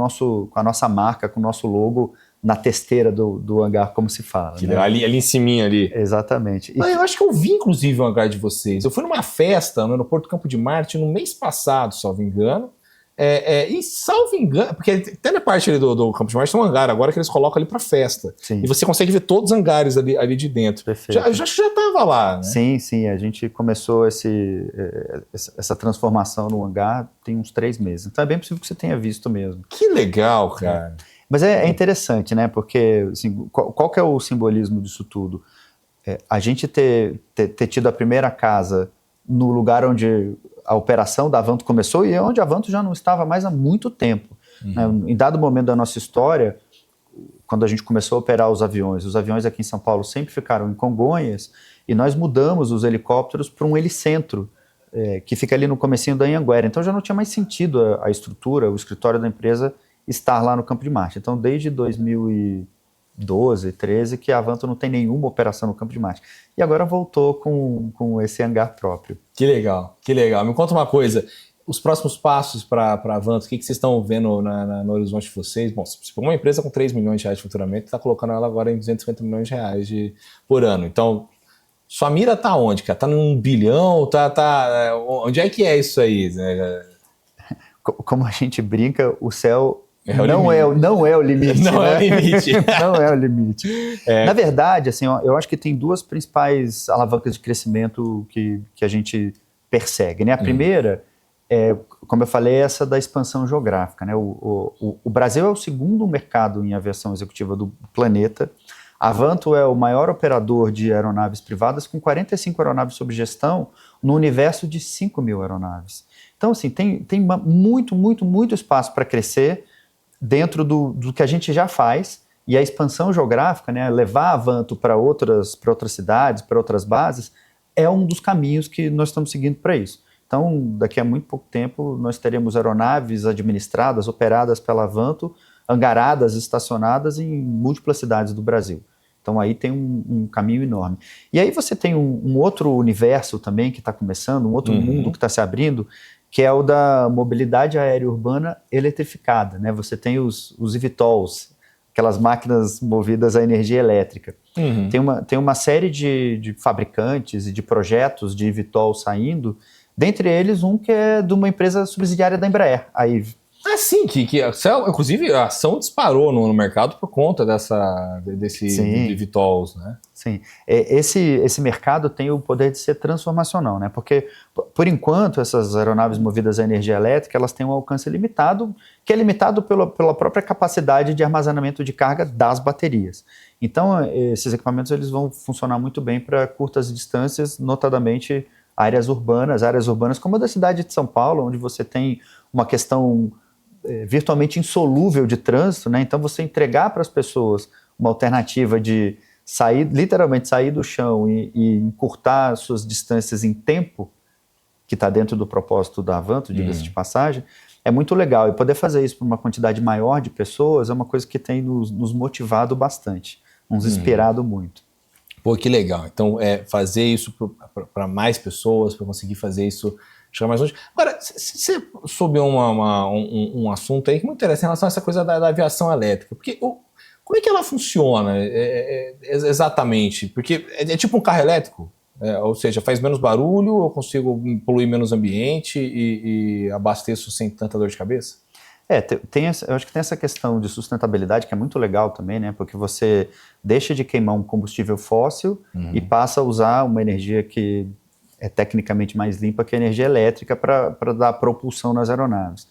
a nossa marca, com o nosso logo na testeira do hangar, como se fala. Que né? ali em ciminha ali. Exatamente. Eu acho que eu vi, inclusive, o hangar de vocês. Eu fui numa festa no aeroporto Campo de Marte no mês passado, salvo engano. E salvo engano, porque até na parte ali do Campo de Marte tem um hangar agora que eles colocam ali para festa. Sim. E você consegue ver todos os hangares ali de dentro. Perfeito. Já estava lá, né? Sim, a gente começou essa transformação no hangar tem uns 3 meses. Então é bem possível que você tenha visto mesmo. Que legal, cara. Mas é interessante, né? Porque assim, qual que é o simbolismo disso tudo? A gente ter tido a primeira casa no lugar onde a operação da Avanto começou e onde a Avanto já não estava mais há muito tempo. Né? Em dado momento da nossa história, quando a gente começou a operar os aviões aqui em São Paulo sempre ficaram em Congonhas e nós mudamos os helicópteros para um helicentro que fica ali no comecinho da Anhanguera. Então já não tinha mais sentido a estrutura, o escritório da empresa estar lá no Campo de Marte. Então desde 2012, 13 que a Avanto não tem nenhuma operação no Campo de Marte. E agora voltou com esse hangar próprio. Que legal. Me conta uma coisa, os próximos passos para a Avanto, o que vocês estão vendo no horizonte de vocês? Bom, se for uma empresa com 3 milhões de reais de faturamento, está colocando ela agora em 250 milhões de reais por ano. Então, sua mira está onde, cara? Está num bilhão? Onde é que é isso aí? Como a gente brinca, o céu não é o limite. Não né? é o limite. Não é o limite. Na verdade, assim, eu acho que tem 2 principais alavancas de crescimento que a gente persegue. Né? A primeira como eu falei, essa da expansão geográfica. Né? O Brasil é o segundo mercado em aviação executiva do planeta. A Avanto é o maior operador de aeronaves privadas, com 45 aeronaves sob gestão, no universo de 5 mil aeronaves. Então, assim, tem muito espaço para crescer dentro do que a gente já faz, e a expansão geográfica, né, levar a Avanto para outras cidades, para outras bases, é um dos caminhos que nós estamos seguindo para isso. Então, daqui a muito pouco tempo, nós teremos aeronaves administradas, operadas pela Avanto, hangaradas, estacionadas em múltiplas cidades do Brasil. Então, aí tem um caminho enorme. E aí você tem um outro universo também que está começando, um outro mundo que está se abrindo, que é o da mobilidade aérea urbana eletrificada. Né? Você tem os eVTOLs, aquelas máquinas movidas a energia elétrica. Tem uma série de fabricantes e de projetos de eVTOL saindo, dentre eles um que é de uma empresa subsidiária da Embraer, a IVE. Ah, sim, inclusive a ação disparou no mercado por conta desse de VTOLs, né? Sim, esse mercado tem o poder de ser transformacional, né? Porque, por enquanto, essas aeronaves movidas a energia elétrica, elas têm um alcance limitado, que é limitado pela própria capacidade de armazenamento de carga das baterias. Então, esses equipamentos eles vão funcionar muito bem para curtas distâncias, notadamente áreas urbanas como a da cidade de São Paulo, onde você tem uma questão virtualmente insolúvel de trânsito, né? Então, você entregar para as pessoas uma alternativa de literalmente sair do chão e encurtar suas distâncias em tempo, que está dentro do propósito da Avanto, diga-se de passagem, é muito legal. E poder fazer isso para uma quantidade maior de pessoas é uma coisa que tem nos motivado bastante, nos inspirado muito. Pô, que legal. Então, fazer isso para mais pessoas, para conseguir fazer isso chegar mais longe. Agora, você soube um assunto aí que me interessa em relação a essa coisa da aviação elétrica, porque como é que ela funciona exatamente? Porque é tipo um carro elétrico? Ou seja, faz menos barulho, eu consigo poluir menos ambiente e abasteço sem tanta dor de cabeça? Eu acho que tem essa questão de sustentabilidade que é muito legal também, né? Porque você deixa de queimar um combustível fóssil e passa a usar uma energia que é tecnicamente mais limpa, que é a energia elétrica, para dar propulsão nas aeronaves.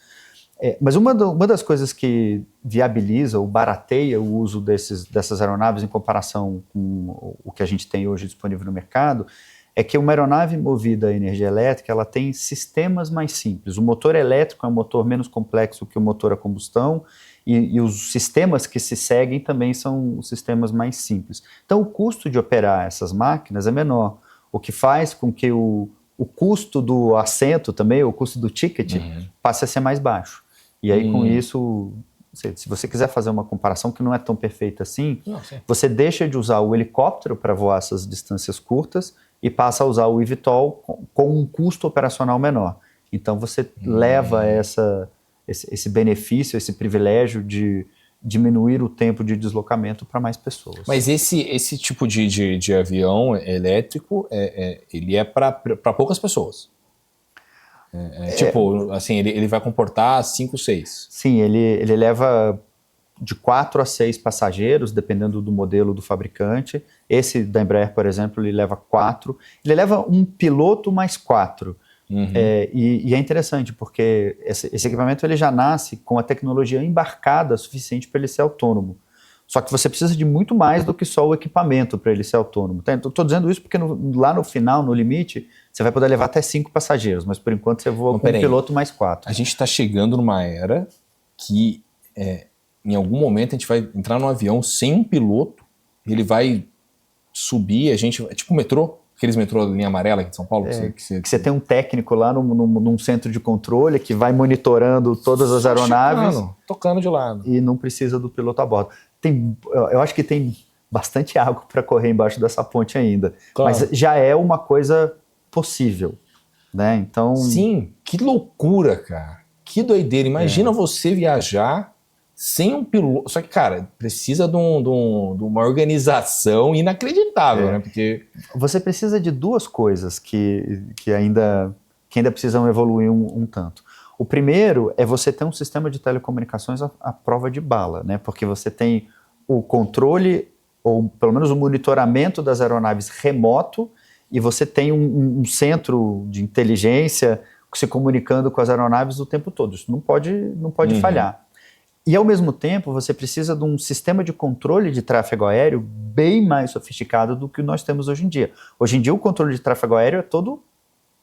Mas uma das coisas que viabiliza ou barateia o uso dessas aeronaves em comparação com o que a gente tem hoje disponível no mercado é que uma aeronave movida a energia elétrica ela tem sistemas mais simples. O motor elétrico é um motor menos complexo que o motor a combustão e os sistemas que se seguem também são os sistemas mais simples. Então o custo de operar essas máquinas é menor, o que faz com que o custo do assento também, o custo do ticket, passe a ser mais baixo. E aí, com isso, se você quiser fazer uma comparação que não é tão perfeita assim, você deixa de usar o helicóptero para voar essas distâncias curtas e passa a usar o eVTOL com um custo operacional menor. Então, você leva esse benefício, esse privilégio de diminuir o tempo de deslocamento para mais pessoas. Mas esse tipo de avião elétrico, ele é para poucas pessoas? Tipo, assim, ele vai comportar 5, 6. Sim, ele leva de 4 a 6 passageiros, dependendo do modelo do fabricante. Esse da Embraer, por exemplo, ele leva 4. Ele leva um piloto mais 4. E é interessante, porque esse equipamento ele já nasce com a tecnologia embarcada suficiente para ele ser autônomo. Só que você precisa de muito mais do que só o equipamento para ele ser autônomo. Estou dizendo isso porque lá no final, no limite, você vai poder levar até 5 passageiros, mas por enquanto você voa com um piloto mais 4. A gente está chegando numa era que em algum momento a gente vai entrar num avião sem um piloto, ele vai subir, é tipo metrô, aqueles metrô linha amarela aqui de São Paulo. Que você tem um técnico lá num centro de controle que vai monitorando todas as aeronaves. Tocando de lado. E não precisa do piloto a bordo. Eu acho que tem bastante água para correr embaixo dessa ponte ainda. Claro. Mas já é uma coisa possível, né? Então... Sim, que loucura, cara. Que doideira. Imagina você viajar sem um piloto. Só que, cara, precisa de uma organização inacreditável, né? Porque você precisa de duas coisas que ainda precisam evoluir um tanto. O primeiro é você ter um sistema de telecomunicações à prova de bala, né? Porque você tem o controle, ou pelo menos o monitoramento das aeronaves remoto, e você tem um centro de inteligência se comunicando com as aeronaves o tempo todo. Isso não pode falhar. E, ao mesmo tempo, você precisa de um sistema de controle de tráfego aéreo bem mais sofisticado do que nós temos hoje em dia. Hoje em dia, o controle de tráfego aéreo é todo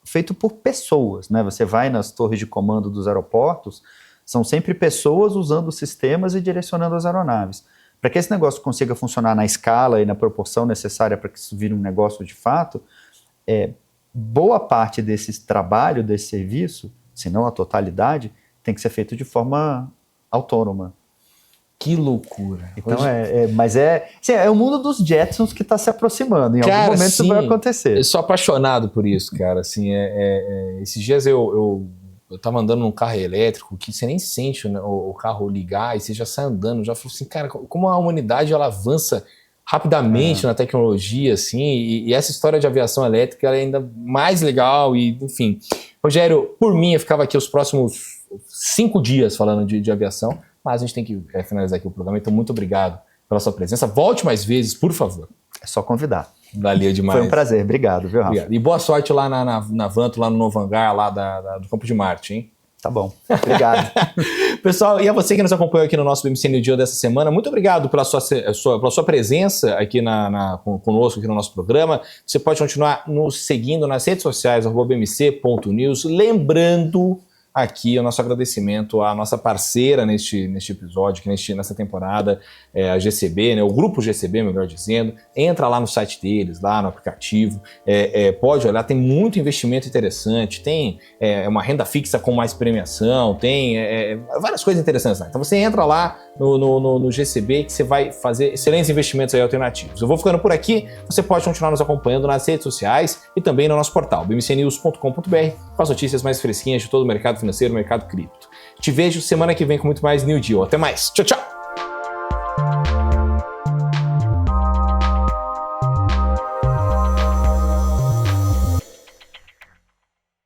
feito por pessoas, né? Você vai nas torres de comando dos aeroportos, são sempre pessoas usando sistemas e direcionando as aeronaves. Para que esse negócio consiga funcionar na escala e na proporção necessária para que isso vire um negócio de fato, boa parte desse trabalho, desse serviço, se não a totalidade, tem que ser feito de forma autônoma. Que loucura. Então mas é o mundo dos Jetsons que está se aproximando. Em algum momento isso vai acontecer. Eu sou apaixonado por isso, cara. Assim, esses dias eu tava andando num carro elétrico que você nem sente o carro ligar e você já sai andando. Já falou assim, cara, como a humanidade ela avança rapidamente na tecnologia, assim, e essa história de aviação elétrica ela é ainda mais legal e, enfim. Rogério, por mim, eu ficava aqui os próximos 5 dias falando de aviação, mas a gente tem que finalizar aqui o programa. Então, muito obrigado pela sua presença. Volte mais vezes, por favor. É só convidar. Valia demais. Foi um prazer. Obrigado, viu, Rafa? Obrigado. E boa sorte lá na Vanto, lá no novo hangar, lá do Campo de Marte, hein? Tá bom. Obrigado. Pessoal, e a você que nos acompanhou aqui no nosso BMC New Deal dessa semana, muito obrigado pela sua presença aqui conosco aqui no nosso programa. Você pode continuar nos seguindo nas redes sociais, @bmc.news. Lembrando aqui o nosso agradecimento à nossa parceira neste episódio, nessa temporada, a GCB, né, o Grupo GCB, melhor dizendo. Entra lá no site deles, lá no aplicativo, pode olhar, tem muito investimento interessante, tem uma renda fixa com mais premiação, tem várias coisas interessantes lá. Então você entra lá no GCB que você vai fazer excelentes investimentos aí alternativos. Eu vou ficando por aqui, você pode continuar nos acompanhando nas redes sociais e também no nosso portal, bmcnews.com.br, com as notícias mais fresquinhas de todo o mercado financeiro, mercado cripto. Te vejo semana que vem com muito mais New Deal. Até mais. Tchau, tchau!